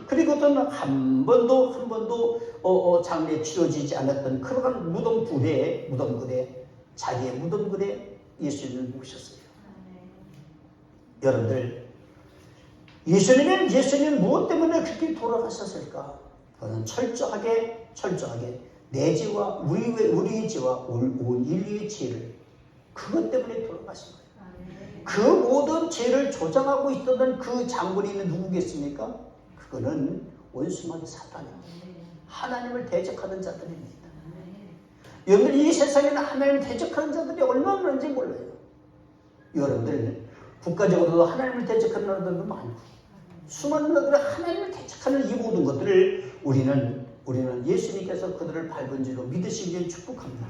그리고는 한 번도 장례 치러지지 않았던 그러한 무덤굴에 자기의 무덤굴에 예수님을 모셨어요. 여러분들, 예수님 무엇 때문에 그렇게 돌아가셨을까? 그는 철저하게 내 죄와 우리의 죄와 온 인류의 죄를, 그것 때문에 돌아가신 거예요. 그 모든 죄를 조장하고 있었던 그 장군이 누구겠습니까? 그거는 원수마귀 사탄입니다. 하나님을 대적하는 자들입니다. 여러분들, 이 세상에는 하나님을 대적하는 자들이 얼마나 많은지 몰라요. 여러분들, 국가적으로도 하나님을 대적하는 나라들도 많고, 수많은 나라들이 하나님을 대적하는 이 모든 것들을 우리는 예수님께서 그들을 밟은 줄로 믿으시기를 축복합니다.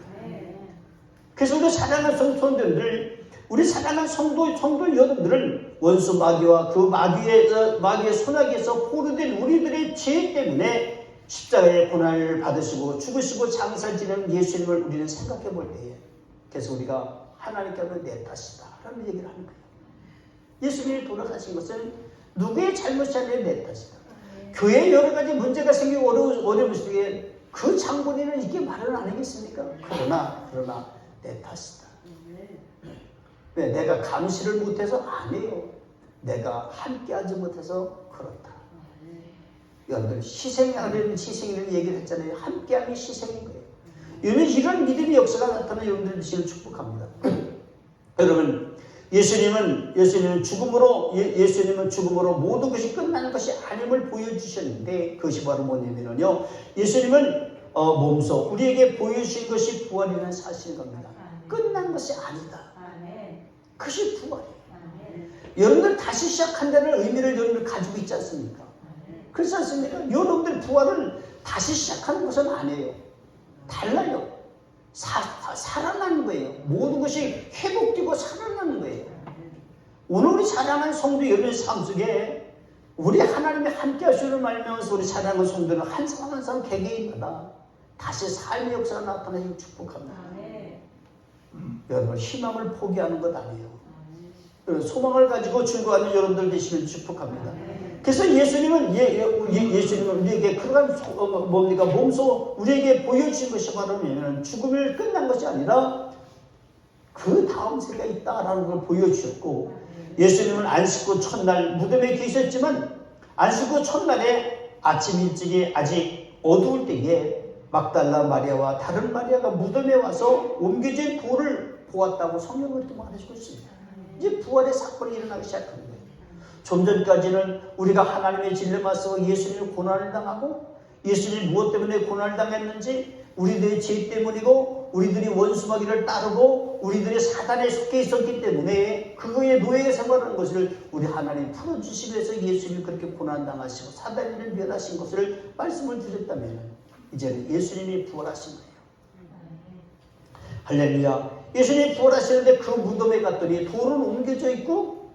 그래서 우리 사랑하는 성도들, 우리 사랑하는 성도 여러분들은 원수 마귀와 그 마귀의 손아귀에서 포로된 우리들의 죄 때문에 십자가의 고난을 받으시고 죽으시고 장사를 지내는 예수님을 우리는 생각해 볼 때에, 그래서 우리가 하나님께 하는 내 탓이다 라는 얘기를 하는 거예요. 예수님이 돌아가신 것은 누구의 잘못이 아니라 내 탓이다. 교회에 여러 가지 문제가 생기고 어려운 시기에 그 장본인은 이게 말을 안 하겠습니까? 그러나 내 탓이다. 왜? 내가 감시를 못해서 아니에요. 내가 함께하지 못해서 그렇다. 여러분들, 희생이라는 얘기를 했잖아요. 함께함이 희생인 거예요. 이런 믿음의 역사가 나타나는 여러분들 되시길 축복합니다. 여러분, 예수님은 죽음으로 모든 것이 끝나는 것이 아님을 보여주셨는데, 그것이 바로 뭐냐면요, 예수님은 몸소 우리에게 보여주신 것이 부활이라는 사실인 겁니다. 끝난 것이 아니다. 그것이 부활이에요. 여러분들 다시 시작한다는 의미를 여러분들 가지고 있지 않습니까? 그렇지 않습니까? 여러분들 부활은 다시 시작하는 것은 아니에요. 달라요. 살아나는 거예요. 모든 것이 회복되고 살아나는 거예요. 오늘 우리 사랑하는 성도 여러분의 삶 속에 우리 하나님이 함께 하시는 말면서 우리 사랑하는 성도는 한 사람 한 사람 개개인마다 다시 삶의 역사가 나타나기를 축복합니다. 여러분, 희망을 포기하는 것 아니에요. 소망을 가지고 즐거워하는 여러분들 되시길 축복합니다. 그래서 예수님은 우리에게 그러한 몸소 우리에게 보여주신 것이 바로 뭐냐면 죽음을 끝난 것이 아니라 그 다음 세계가 있다라는 걸 보여주셨고, 예수님은 안식구 첫날 무덤에 계셨지만 안식구 첫날에 아침 일찍이 아직 어두울 때에 막달라 마리아와 다른 마리아가 무덤에 와서 옮겨진 돌을 보았다고 성경을 또 말해주고 있습니다. 이제 부활의 사건이 일어나기 시작한 거예요. 좀 전까지는 우리가 하나님의 딜레마에서 예수님이 고난을 당하고, 예수님이 무엇 때문에 고난을 당했는지, 우리들의 죄 때문이고 우리들이 원수마귀를 따르고 우리들이 사단에 속해 있었기 때문에 그거에 노예에 생활하는 것을 우리 하나님 풀어주시기 위해서 예수님이 그렇게 고난당하시고 사단을 멸하신 것을 말씀을 드렸다면 이제는 예수님이 부활하신 거예요. 할렐루야. 예수님이 부활하시는데 그 무덤에 갔더니 돌은 옮겨져 있고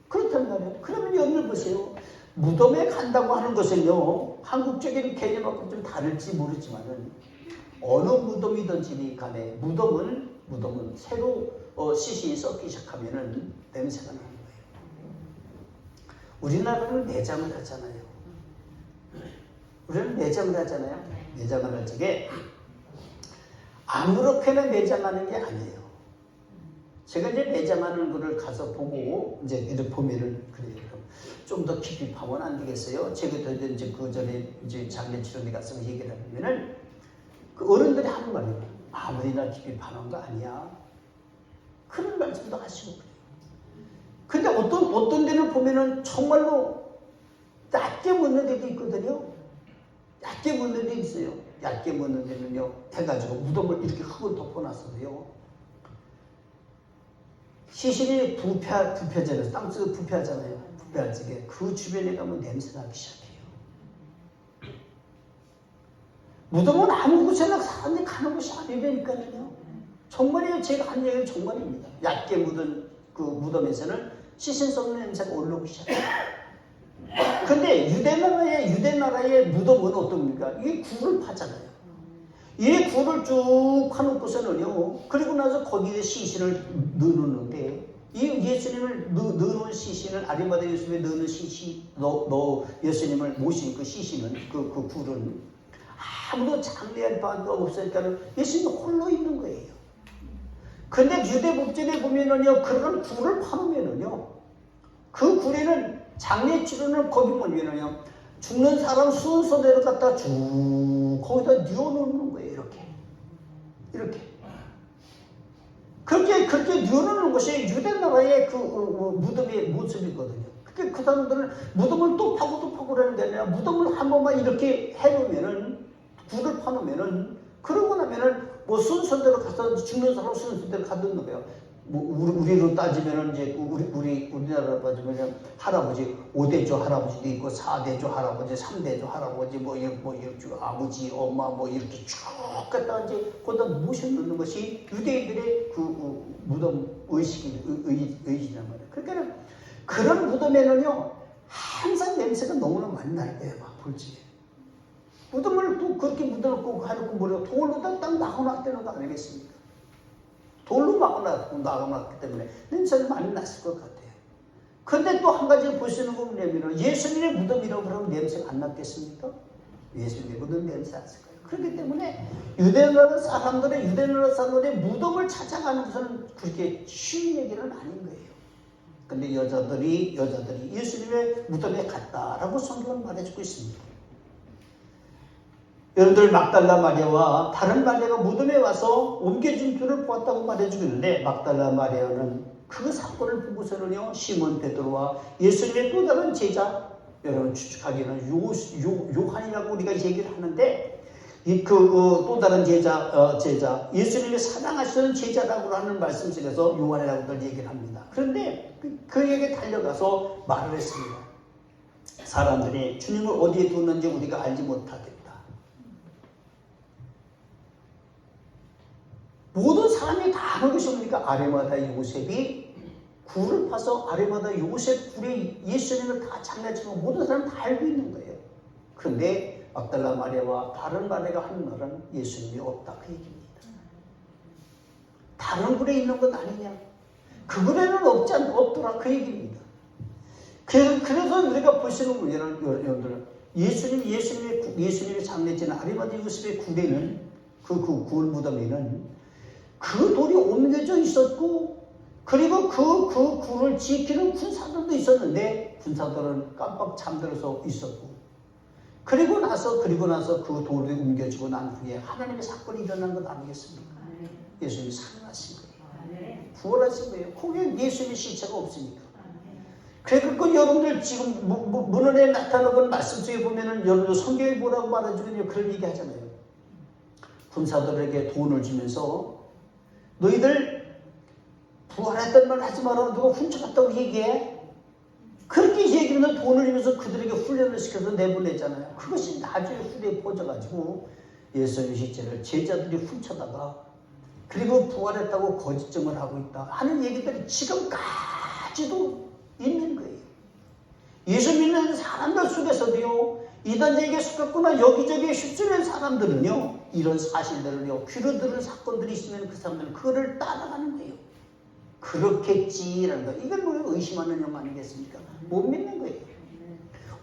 그렇단 말이에요. 그러면 여러분 보세요. 무덤에 간다고 하는 것은요, 한국적인 개념하고 좀 다를지 모르지만은 어느 무덤이든지 간에 무덤은 새로 시신이 썩기 시작하면은 냄새가 나는 거예요. 우리나라는 매장을 하잖아요. 우리는 매장을 하잖아요. 매장을 할 적에 아무렇게나 매장하는 게 아니에요. 제가 이제 매장하는 거를 가서 보고 이제 이렇게 보면은 그래요. 좀 더 깊이 파면 안 되겠어요? 제가 이제 그 전에 이제 장례치료에 가서 얘기를 하면은 그 어른들이 하는 말이에요. 아무리나 깊이 파는 거 아니야. 그런 말씀도 하시고 그래요. 근데 어떤 데는 보면은 정말로 얕게 묻는 데도 있거든요. 얇게 묻는 데 있어요. 얇게 묻는 데는요, 해가지고 무덤을 이렇게 흙을 덮어놨어요. 시신이 부패잖아요. 땅속에 부패하잖아요. 부패할 적에 그 주변에 가면 냄새 나기 시작해요. 무덤은 아무 곳에나 사람들이 가는 곳이 아니라니까요. 정말이에요. 제가 한 얘기는 정말입니다. 얇게 묻은 그 무덤에서는 시신 썩는 냄새가 올라오기 시작해요. 근데 유대나라의 무덤은 어떻습니까? 이게 굴을 파잖아요. 이 굴을 쭉 파놓고서는요, 그리고 나서 거기에 시신을 넣는데, 이 예수님을 넣는 시신을, 아리마다 예수님에 넣는 예수님을 모신 그 시신은, 그 굴은 아무도 장례할 바가 없으니까 예수님이 홀로 있는 거예요. 근데 유대 복전에 보면은요, 그런 굴을 파놓으면은요, 그 굴에는 장례 치료는 거기 뭐냐면요, 죽는 사람 순서대로 갖다 쭉 거기다 뉘어놓는 거예요. 이렇게 그렇게 뉘어놓는 것이 유대나라의 그 무덤의 모습이거든요. 그러니까 그 사람들은 무덤을 또 파고 그러는 게 아니라 무덤을 한 번만 이렇게 해놓으면은, 굴을 파놓으면은, 그러고 나면은 뭐 순서대로 가서 죽는 사람 순서대로 가두는 거예요. 뭐 우리로 따지면은 이제 우리나라로 따지면 할아버지 5대조 할아버지도 있고 4대조 할아버지, 3대조 할아버지, 뭐 이렇게 아버지, 엄마 뭐 이렇게 쭉 갖다 이제 거기다 모셔놓는 것이 유대인들의 그 무덤 의식이란 말이에요. 그러니까 그런 무덤에는요 항상 냄새가 너무나 많이 날 거예요. 막 볼지. 무덤을 또 그렇게 묻어놓고 가놓고 뭐라고 돌로 딱 막아놨다는 거 아니겠습니까? 돌로 막아놨기 때문에 냄새가 많이 났을 것 같아요. 근데 또 한 가지 보시는 거 뭐냐면 예수님의 무덤이라고 그러면 냄새가 안 났겠습니까? 예수님의 무덤 냄새 안 났을 거예요. 그렇기 때문에 유대나라 사람들의 무덤을 찾아가는 것은 그렇게 쉬운 얘기는 아닌 거예요. 근데 여자들이 예수님의 무덤에 갔다라고 성경은 말해주고 있습니다. 여러분들 막달라 마리아와 다른 마리아가 무덤에 와서 옮겨진 둘을 보았다고 말해주고 있는데, 막달라 마리아는 그 사건을 보고서는요, 시몬 베드로와 예수님의 또 다른 제자, 여러분 추측하기에는 요한이라고 우리가 얘기를 하는데, 또 다른 제자 예수님이 사랑하시는 제자라고 하는 말씀 속에서 요한이라고들 얘기를 합니다. 그런데 그에게 달려가서 말을 했습니다. 사람들이 주님을 어디에 두는지 우리가 알지 못하겠다. 모든 사람이 다 아는 것이 뭡니까? 아리마다 요셉이 굴을 파서 아리마다 요셉 굴에 예수님을 다 장례치고 모든 사람이 다 알고 있는 거예요. 그런데 막달라 마리아와 다른 마리아가 하는 말은 예수님이 없다, 그 얘기입니다. 다른 굴에 있는 것 아니냐? 그 굴에는 없더라, 그 얘기입니다. 그래서 우리가 보시는 분들은 여러분들 예수님이 장례치는 아리마다 요셉의 굴에는 그 굴 무덤에는 그 돌이 옮겨져 있었고, 그리고 그 굴을 지키는 군사들도 있었는데 군사들은 깜빡 잠들어서 있었고, 그리고 나서 그 돌이 옮겨지고 난 후에 하나님의 사건이 일어난 것 아니겠습니까? 예수님이 살아나신 거예요. 부활하신 거예요. 거기에 예수님의 시체가 없으니까. 그러니까 여러분들 지금 문헌에 나타나는 말씀 속에 보면은 여러분들 성경에 뭐라고 말해주거든요. 그런 얘기 하잖아요. 군사들에게 돈을 주면서 너희들 부활했던 말 하지 마라. 누가 훔쳐갔다고 얘기해? 그렇게 얘기하면 돈을 주면서 그들에게 훈련을 시켜서 내보냈잖아요. 그것이 나중에 후대에 퍼져가지고 예수님의 시체를 제자들이 훔쳐다가 그리고 부활했다고 거짓증을 하고 있다 하는 얘기들이 지금까지도 있는 거예요. 예수 믿는 사람들 속에서도요, 이단에게 속했거나 여기저기에 휩쓸린 사람들은요, 이런 사실들을요, 귀로 들은 사건들이 있으면 그 사람들은 그거를 따라가는 거예요. 그렇겠지라는 거. 이건 뭐 의심하는 영 아니겠습니까? 못 믿는 거예요.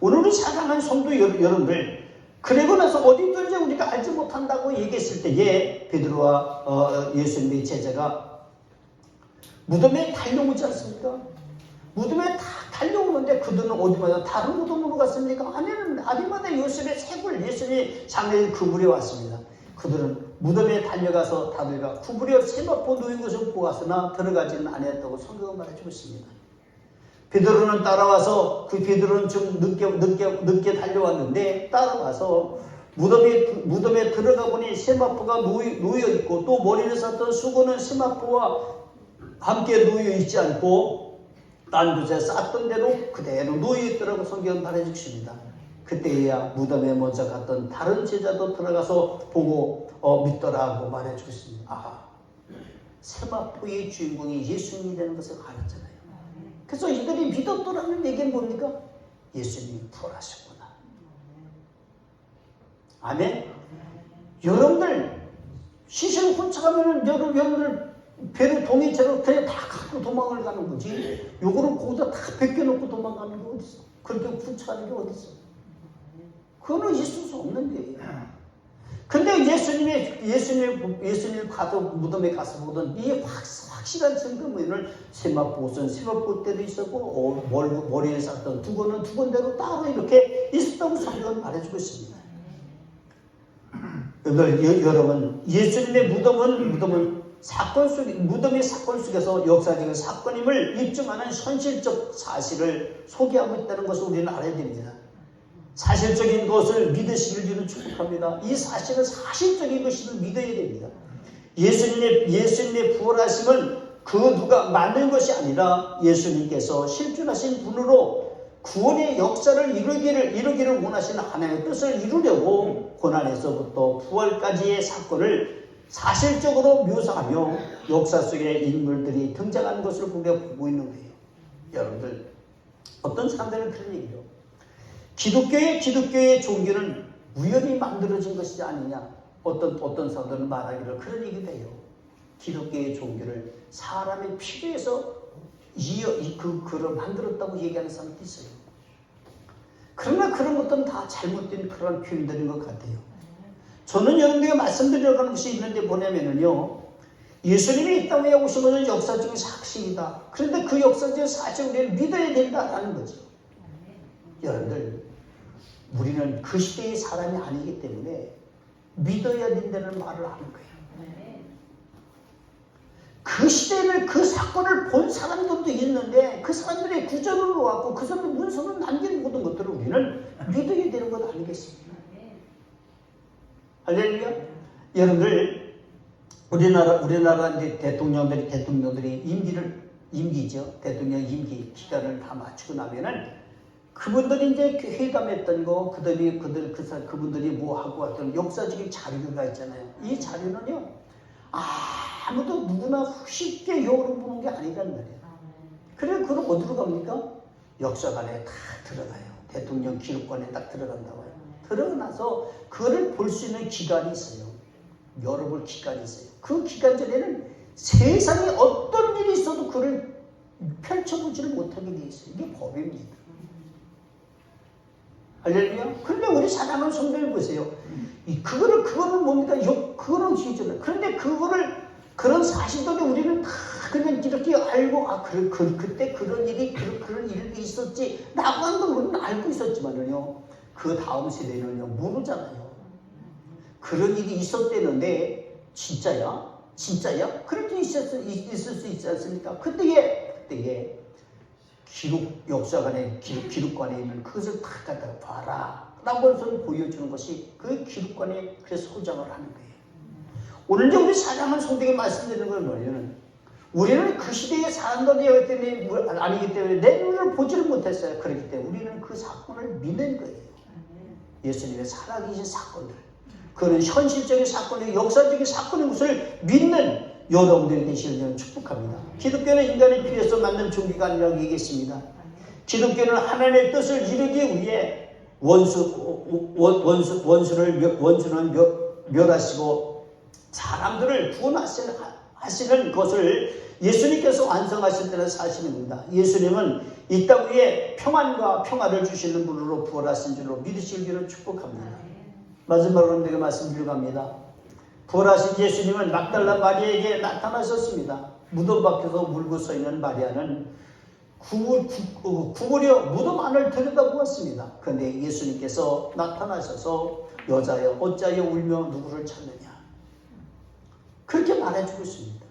오늘은 사랑하는 성도 여러분들, 그리고 나서 어디든지 우리가 알지 못한다고 얘기했을 때에 베드로와 예수님의 제자가 무덤에 달려오지 않습니까? 무덤에 다 달려오는데 그들은 어디마다 다른 무덤으로 갔습니까? 아니면 아디마다 요셉의 쇄골, 예수님의 장례를 구부려 왔습니다. 그들은 무덤에 달려가서 다들과 구부려 세마포 놓인 것을 보았으나 들어가지는 않았다고 성경은 말해주고 있습니다. 베드로는 따라와서 그 베드로는 좀 늦게 달려왔는데 따라와서 무덤에 들어가 보니 세마포가 놓여 있고 또 머리를 쌌던 수건은 세마포와 함께 놓여 있지 않고 딴 곳에 쌌던 대로 그대로 놓여 있더라고 성경은 말해주십니다. 그때야 무덤에 먼저 갔던 다른 제자도 들어가서 보고 믿더라고 말해주고 있습니다. 아, 세마포의 주인공이 예수님이 되는 것을 알았잖아요. 그래서 이들이 믿었더라는 얘기는 뭡니까? 예수님이 부활하셨구나. 아멘. 여러분들 시신을 훔쳐가면은 여러분들 배를 동이처럼 그냥 다 갖고 도망을 가는 거지. 요거를 거기다 다 벗겨놓고 도망가는 게 어딨어? 그렇게 훔쳐가는 게 어딨어? 그거는 있을 수 없는 거예요. 근데 예수님 가서 무덤에 가서 보던 이 확실한 증거물을 세마포는 세마포 때도 있었고 머리에 쌌던 두건은 두건대로 따로 이렇게 있었다고 성경은 말해주고 있습니다. 여러분, 예수님의 무덤의 사건 속에서 역사적인 사건임을 입증하는 현실적 사실을 소개하고 있다는 것을 우리는 알아야 됩니다. 사실적인 것을 믿으시길 저는 축복합니다. 이 사실은 사실적인 것을 믿어야 됩니다. 예수님의 부활하심은 그 누가 만든 것이 아니라 예수님께서 실존하신 분으로 구원의 역사를 이루기를 원하시는 하나님의 뜻을 이루려고 고난에서부터 부활까지의 사건을 사실적으로 묘사하며 역사 속의 인물들이 등장하는 것을 우리가 보고 있는 거예요. 여러분들, 어떤 사람들은 그런 얘기죠. 기독교의 종교는 우연히 만들어진 것이 아니냐. 어떤 사람들은 말하기를 그런 얘기도 해요. 기독교의 종교를 사람의 필요에서 그걸 만들었다고 얘기하는 사람도 있어요. 그러나 그런 것들은 다 잘못된 그런 표현들인 것 같아요. 저는 여러분들에게 말씀드리려고 하는 것이 있는데 뭐냐면요. 예수님이 이 땅에 오신 것은 역사적인 사실이다. 그런데 그 역사적인 사실을 우리는 믿어야 된다라는 거죠. 여러분들, 우리는 그 시대의 사람이 아니기 때문에 믿어야 된다는 말을 하는 거예요. 그 시대를 그 사건을 본 사람들도 있는데 그 사람들의 구절을 놓았고 그 사람의 문서를 남긴 모든 것들을 우리는 믿어야 되는 것 아니겠습니까? 할렐루야. 여러분들, 우리나라 이제 대통령들이 임기죠. 대통령 임기 기간을 다 마치고 나면은 그분들이 이제 회담했던 거, 그분들이 뭐 하고 왔던 역사적인 자료가 있잖아요. 이 자료는요, 아무도 누구나 쉽게 열어보는 게 아니란 말이에요. 그래, 그럼 어디로 갑니까? 역사관에 다 들어가요. 대통령 기록관에 딱 들어간다고 해요. 들어가서 그거를 볼 수 있는 기간이 있어요. 열어볼 기간이 있어요. 그 기간 전에는 세상에 어떤 일이 있어도 그걸 펼쳐보지를 못하게 돼 있어요. 이게 법입니다. 할렐루야. 그런데 우리 사랑하는 성도를 보세요. 그거를 뭡니까? 그거는 지잖아요. 그런데 그런 사실들이 우리는 다 그냥 이렇게 알고, 그때 그런 일이 있었지. 라고 하는 건 우리는 알고 있었지만은요. 그 다음 세대는요, 모르잖아요. 그런 일이 있었대는데, 진짜야? 그렇게 있을 수 있지 않습니까? 그때에 기록관에 있는 그것을 다 갖다가 봐라 라고 해서 보여주는 것이 그 기록관에 그래서 소장을 하는 거예요. 오늘 우리 사랑하는 성도에게 말씀드리는 건 뭐냐면 우리는 그 시대의 사람들이기 때문에 아니기 때문에 내 눈으로 보지를 못했어요. 그렇기 때문에 우리는 그 사건을 믿는 거예요. 예수님의 살아계신 사건들. 그런 현실적인 사건의 역사적인 사건의 것을 믿는 여러분들이 되시길 저는 축복합니다. 기독교는 인간의 필요에서 만든 종교가 아니라고 얘기했습니다. 기독교는 하나님의 뜻을 이루기 위해 원수는 멸하시고 사람들을 구원하시는 것을 예수님께서 완성하실 때는 사실입니다. 예수님은 이 땅 위에 평안과 평화를 주시는 분으로 부활하신 줄로 믿으시기를 축복합니다. 마지막으로 내가 말씀드리고 갑니다. 부활하신 예수님은 막달라 마리아에게 나타나셨습니다. 무덤 밖에서 물고 서 있는 마리아는 구부려 무덤 안을 들여다보았습니다. 그런데 예수님께서 나타나셔서 여자여 어찌하여 울며 누구를 찾느냐 그렇게 말해주고 있습니다.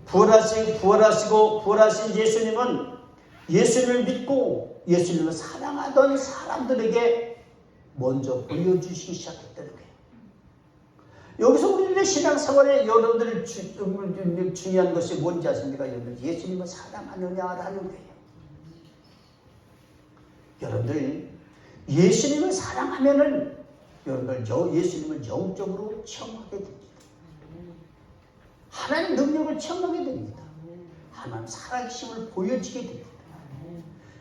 부활하신 예수님은 예수님을 믿고 예수님을 사랑하던 사람들에게 먼저 보여주시기 시작했다는 거예요. 여기서 우리들의 신앙생활에 여러분들 중요한 것이 뭔지 아십니까? 여러분들 예수님을 사랑하느냐라는 거예요. 여러분들 예수님을 사랑하면은 여러분들 예수님을 영적으로 체험하게 됩니다. 하나님 능력을 체험하게 됩니다. 하나님 살아계심을 보여지게 됩니다.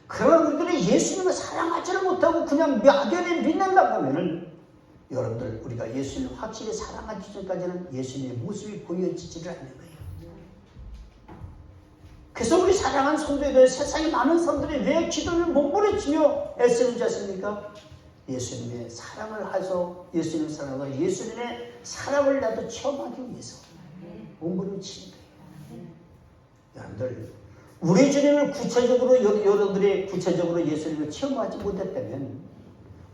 그러나 우리들이 예수님을 사랑하지를 못하고 그냥 막연히 믿는다고 하면은 여러분들 우리가 예수님을 확실히 사랑하기 전까지는 예수님의 모습이 보여지지를 않는 거예요. 그래서 우리 사랑하는 성도들 세상에 많은 사람들이 왜 기도를 몸부림치며 애쓰는지 아십니까? 예수님의 사랑을 해서 예수님의 사랑을 예수님의 사랑을 나도 체험하기 위해서 몸부림치는 거예요. 여러분들 우리 주님을 구체적으로 여러분들이 구체적으로 예수님을 체험하지 못했다면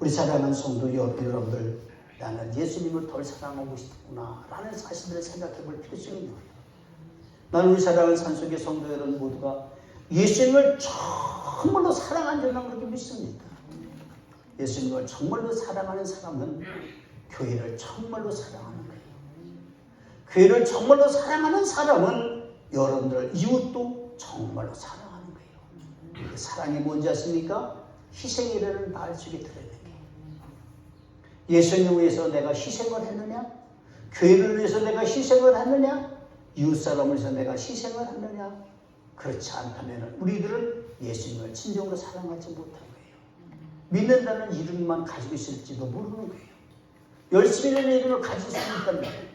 우리 사랑하는 성도 여러분들 나는 예수님을 덜 사랑하고 싶구나 라는 사실을 생각해 볼 필요성이 있는 거예요. 나는 우리 사랑하는 산속의 성도 여러분 모두가 예수님을 정말로 사랑한 줄만 그렇게 믿습니다. 예수님을 정말로 사랑하는 사람은 교회를 정말로 사랑하는 거예요. 교회를 정말로 사랑하는 사람은 여러분들 이웃도 정말로 사랑하는 거예요. 그 사랑이 뭔지 아십니까? 희생이라는 말 속에 들어있는 거예요. 예수님을 위해서 내가 희생을 했느냐? 교회를 위해서 내가 희생을 했느냐? 이웃사람을 위해서 내가 희생을 했느냐? 그렇지 않다면 우리들은 예수님을 진정으로 사랑하지 못한 거예요. 믿는다는 이름만 가지고 있을지도 모르는 거예요. 열심히 하는 이름을 가지고 있다는 거예요.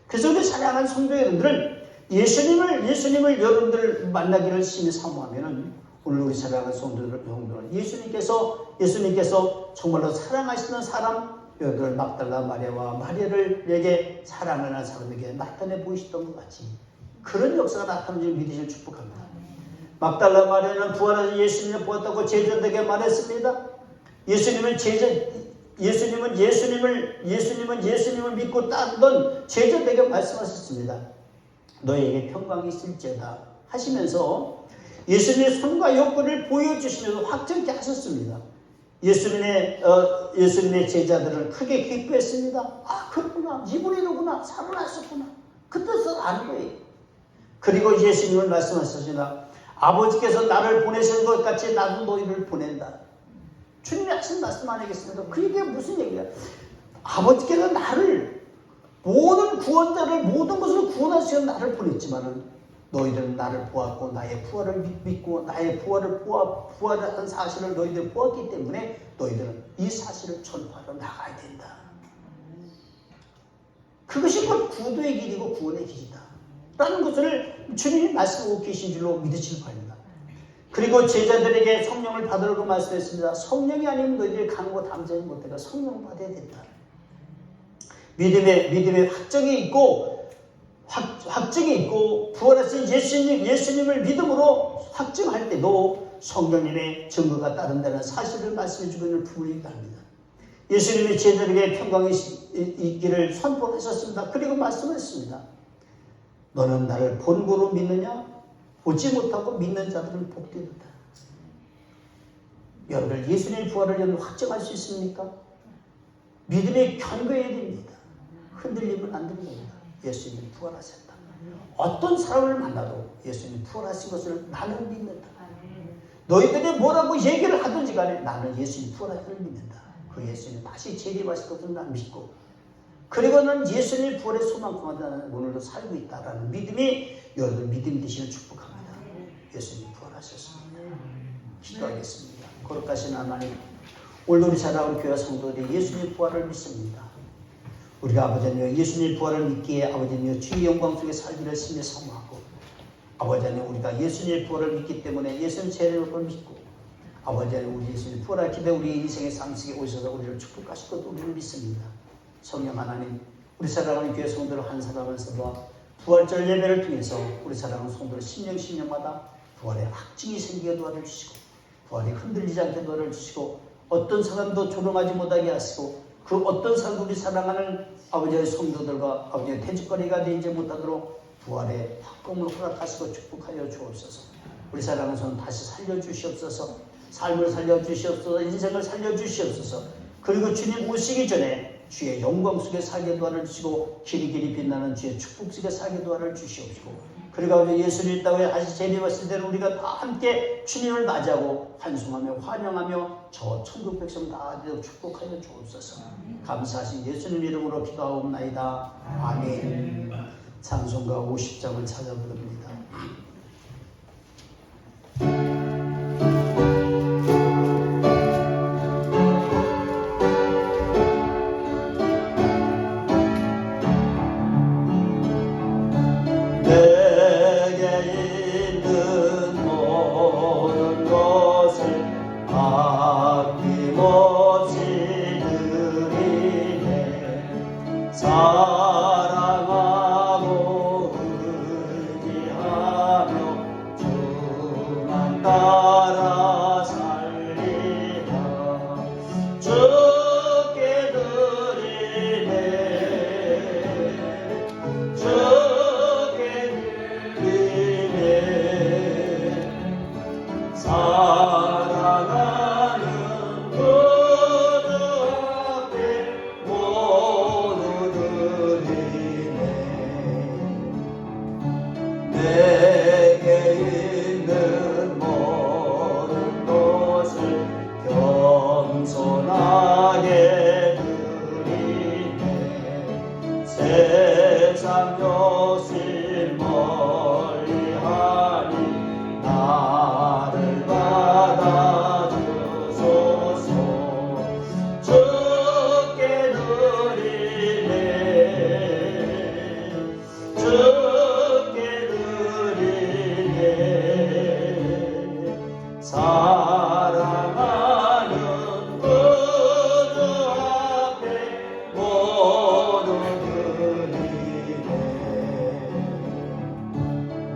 그래서 우리 사랑하는 성도 여러분들은 예수님을 여러분들 만나기를 심히 사모하면은 오늘 우리 사랑하는 성도들은 예수님께서 정말로 사랑하시는 사람 여러분들 막달라 마리아와 마리아를 내게 사랑하는 사람에게 나타내 보이시던 것 같이 그런 역사가 나타나는 줄 믿으시길 축복합니다. 막달라 마리아는 부활하신 예수님을 보았다고 제자들에게 말했습니다. 예수님을 믿고 따르던 제자들에게 말씀하셨습니다. 너에게 평강이 있을지어다 하시면서 예수님의 손과 여권을 보여주시면서 확정케 하셨습니다. 예수님의 제자들은 크게 기뻐했습니다. 아, 그렇구나. 이분이 누구나. 살아났었구나. 그 뜻을 아는 거예요. 그리고 예수님은 말씀하셨습니다. 아버지께서 나를 보내신 것 같이 나도 너희를 보낸다. 주님이 하신 말씀 아니겠습니까? 그게 무슨 얘기야? 아버지께서 나를 모든 구원자를 모든 것을 구원하시는 나를 보냈지만은 너희들은 나를 보았고 나의 부활을 믿고 나의 부활한 사실을 너희들이 보았기 때문에 너희들은 이 사실을 전파하러 나가야 된다. 그것이 곧 구도의 길이고 구원의 길이다 라는 것을 주님이 말씀하고 계신 줄로 믿으시기 바랍니다. 그리고 제자들에게 성령을 받으라고 말씀했습니다. 성령이 아니면 너희들이 강고 담대하지 못해가 성령을 받아야 된다. 믿음의 확정이 있고 부활하신 예수님을 믿음으로 확증할 때도 성령님의 증거가 따른다는 사실을 말씀해 주고 있는 부분이기도 합니다. 예수님이 제자들에게 평강이 있기를 선포하셨습니다. 그리고 말씀했습니다. 너는 나를 본고로 믿느냐? 보지 못하고 믿는 자들은 복되다. 여러분들 예수님의 부활을 확정할 수 있습니까? 믿음에 견고해야 됩니다. 흔들리면 안 됩니다. 예수님이 부활하셨다. 어떤 사람을 만나도 예수님이 부활하신 것을 나는 믿는다. 너희들이 뭐라고 얘기를 하든지 간에 나는 예수님 부활하신 것을 믿는다. 그 예수님 다시 재림하실 것을 난 믿고, 그리고 는 예수님 부활의 소망 가운데 나는 오늘도 살고 있다라는 믿음이 여러분 믿음 되시는 축복합니다. 예수님 부활하셨습니다. 기도하겠습니다. 거룩하신 하나님, 오늘 우리 사랑하는 교회 성도들이 예수님 부활을 믿습니다. 우리가 아버지님 예수님 부활을 믿기에 아버지님 주의 영광 속에 살기를 심히 사모하고, 아버지님 우리가 예수님 부활을 믿기 때문에 예수님 재림을 믿고, 아버지님 우리 예수님 부활할 기대 우리 인생의 상식에 오셔서 우리를 축복하실 것도 우리를 믿습니다. 성령 하나님, 우리 사랑하는 교회 성도들 한 사람 한 사람 부활절 예배를 통해서 우리 사랑하는 성도들 신령마다 부활의 확증이 생기게 도와주시고, 부활이 흔들리지 않게 도와주시고, 어떤 사람도 조롱하지 못하게 하시고, 그 어떤 사람도 우리 사랑하는 아버지의 성도들과 아버지의 대적거리가 되지 못하도록 부활의 확금을 허락하시고 축복하여 주옵소서. 우리 사랑하는 성 다시 살려주시옵소서. 삶을 살려주시옵소서. 인생을 살려주시옵소서. 그리고 주님 오시기 전에 주의 영광 속에 살게 도와주시고, 길이 빛나는 주의 축복 속에 살게 도와주시옵시고, 그리고 예수님 땅에 다시 재림하실 때는 우리가 다 함께 주님을 맞이하고 환송하며 환영하며 저 천국 백성 다 되도록 축복하여 주옵소서. 감사하신 예수님 이름으로 기도하옵나이다. 아멘. 찬송가 50장을 찾아 부릅니다. 사랑하고 의지하며 주만 따라 살리라. 주께 드리네, 주께 드리네. 사랑하는 구주 앞에 모두 드리네. 내게 있는 모든 것을 겸손하게 드리네. 세상 욕심 멀리하니 나를 받아주소서. 주께 드리네, 주께 드리네. 사랑하는 구주 앞에 모두 드리네.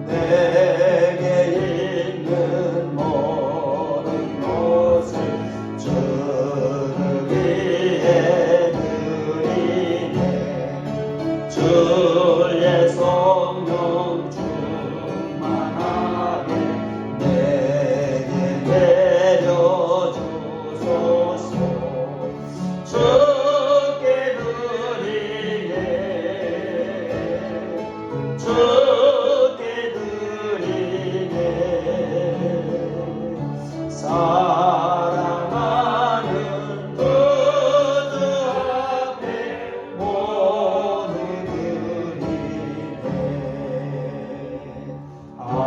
내게 있는 모든 것을 주를 위해 드리네. 주의 성령 충만하게 내게 내려주소서. 주께 드리네, 주께 드리네. 사랑하는 구주 앞에 모두 드리네. 아멘.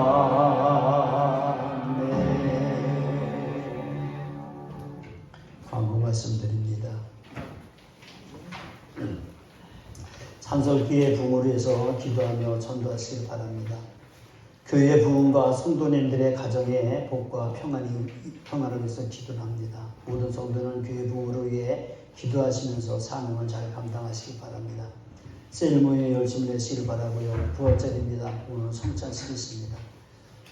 광고 말씀드립니다. 산설교회 부흥을 위해서 기도하며 전도하시길 바랍니다. 교회 부흥과 성도님들의 가정에 복과 평안을 위해서 기도를 합니다. 모든 성도는 교회 부흥을 위해 기도하시면서 사명을 잘 감당하시기 바랍니다. 셀 모임에 열심히 내시길 바라고요. 부활절입니다. 오늘 성찬식이 있습니다.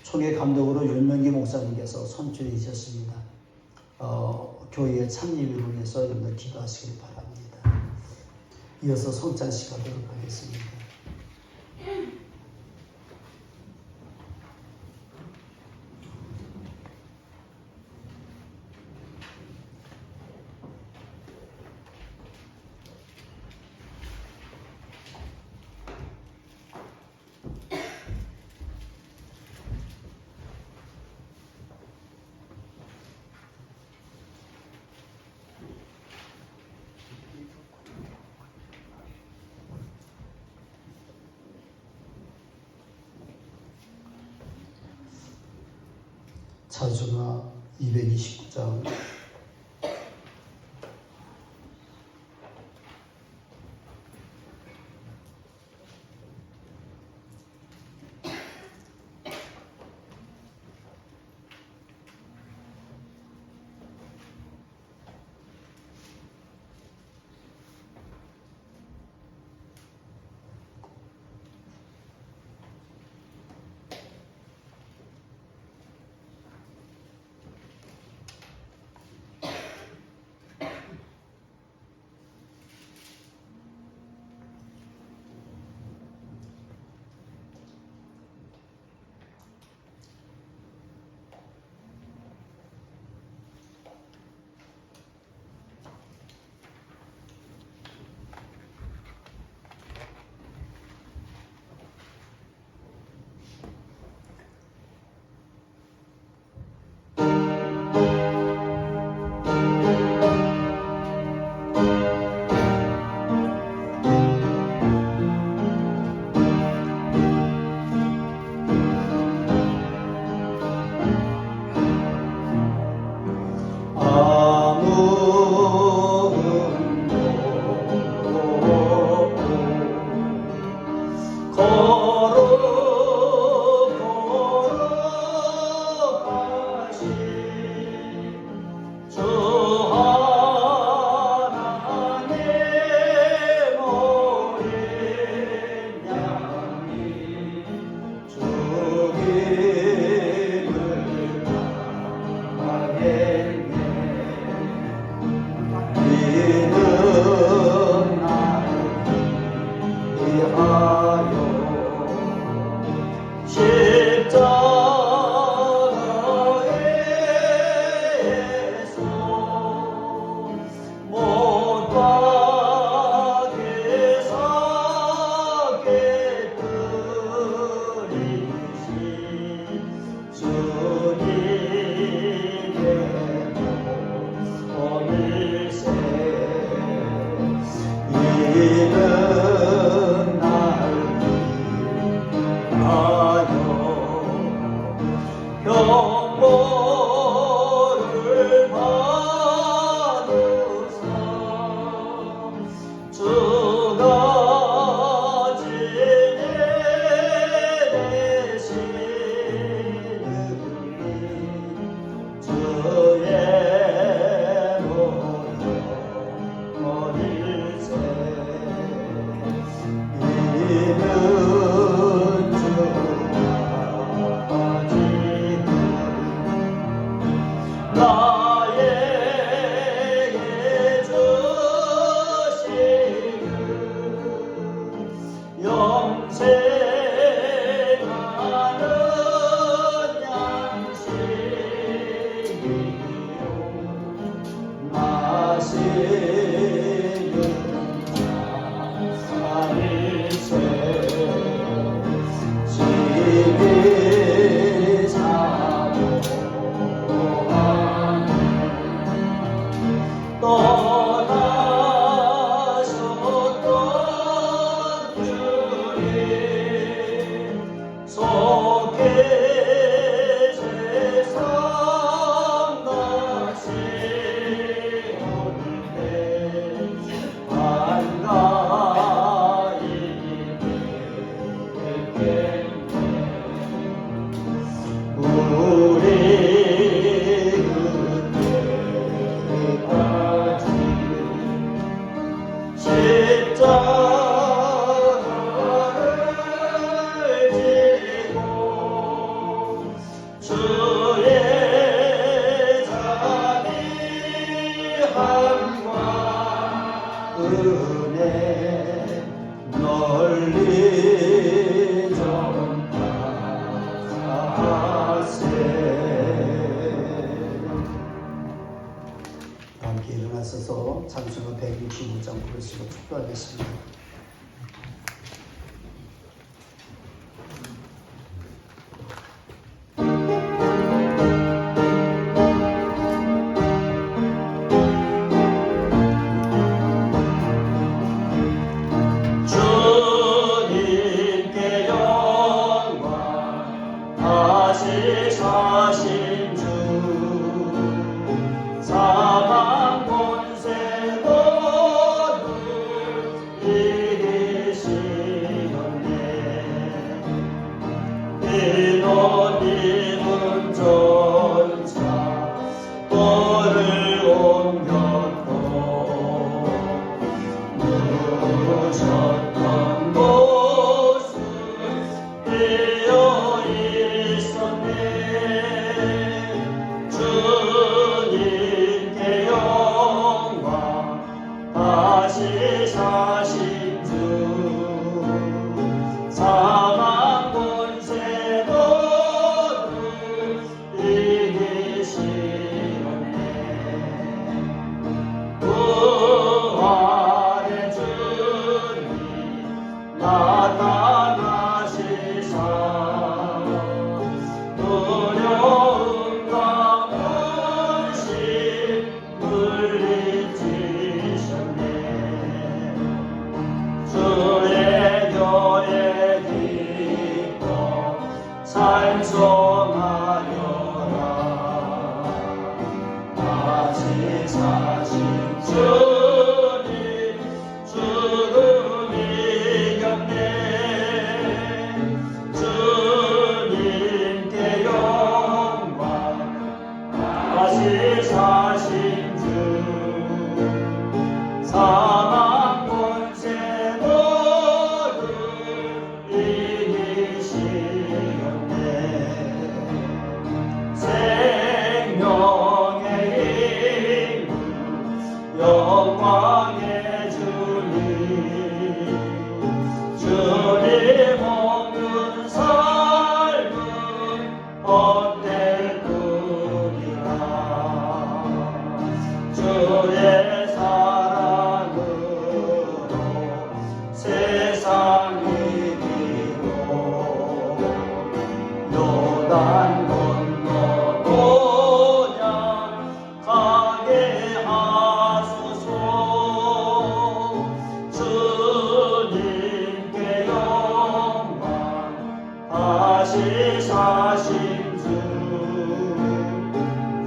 총회 감독으로 윤명기 목사님께서 선출해 주셨습니다. 교회의 창립을 위해서 여러분들 기도하시길 바랍니다. 이어서 성찬식 하도록 하겠습니다. 자수가 229장. 함께 일어나셔서 찬송가 165장 부르시고 축도하겠습니다. 주님께 영광 다시 사신 주 이런 이문 전차 돌을 옮겼고 누졌던 모습 되어 있었네. 주님께 영광 다시 사신 주 사망 권세 모두 이기시었네. 부활의 주님 나타나시사 두려움과 불신 물리치셨네. 주의 교회 기뻐 찬송하여라. 다시 사신 주님 죽음 이겼네. 주님께 영광 다시 사신 주 사망 권세 모두 이기시었네. 생명의 힘 영광의 주님 주님 없는 삶은 헛될 뿐이라. 주의 사랑으로 세상 이기고 요단 건너 고향 가게 하소서. 주님께 영광 다시 사신 주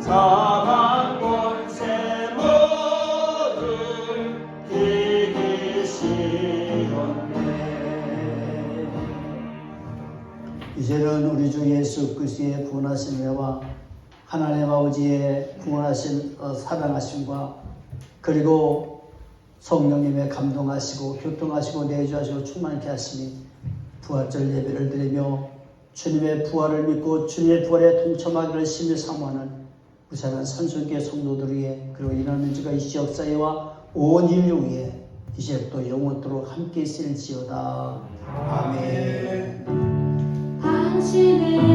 사망 권세 모두 이기시었네. 이제는 우리 주 예수 그리스도의 구원하신 은혜와 하나님 아버지의 구원하신 사랑하심과 그리고 성령님의 감동하시고 교통하시고 내주하시고 충만케 하시니 부활절 예배를 드리며 주님의 부활을 믿고 주님의 부활에 동참하기를 심히 사모하는 무사한 선순교회 성도들 위해 그리고 이런 민주가 이 지역 사회와 온 인류 위에 이제부터 영원토록 함께 있을지어다. 아멘. 당신의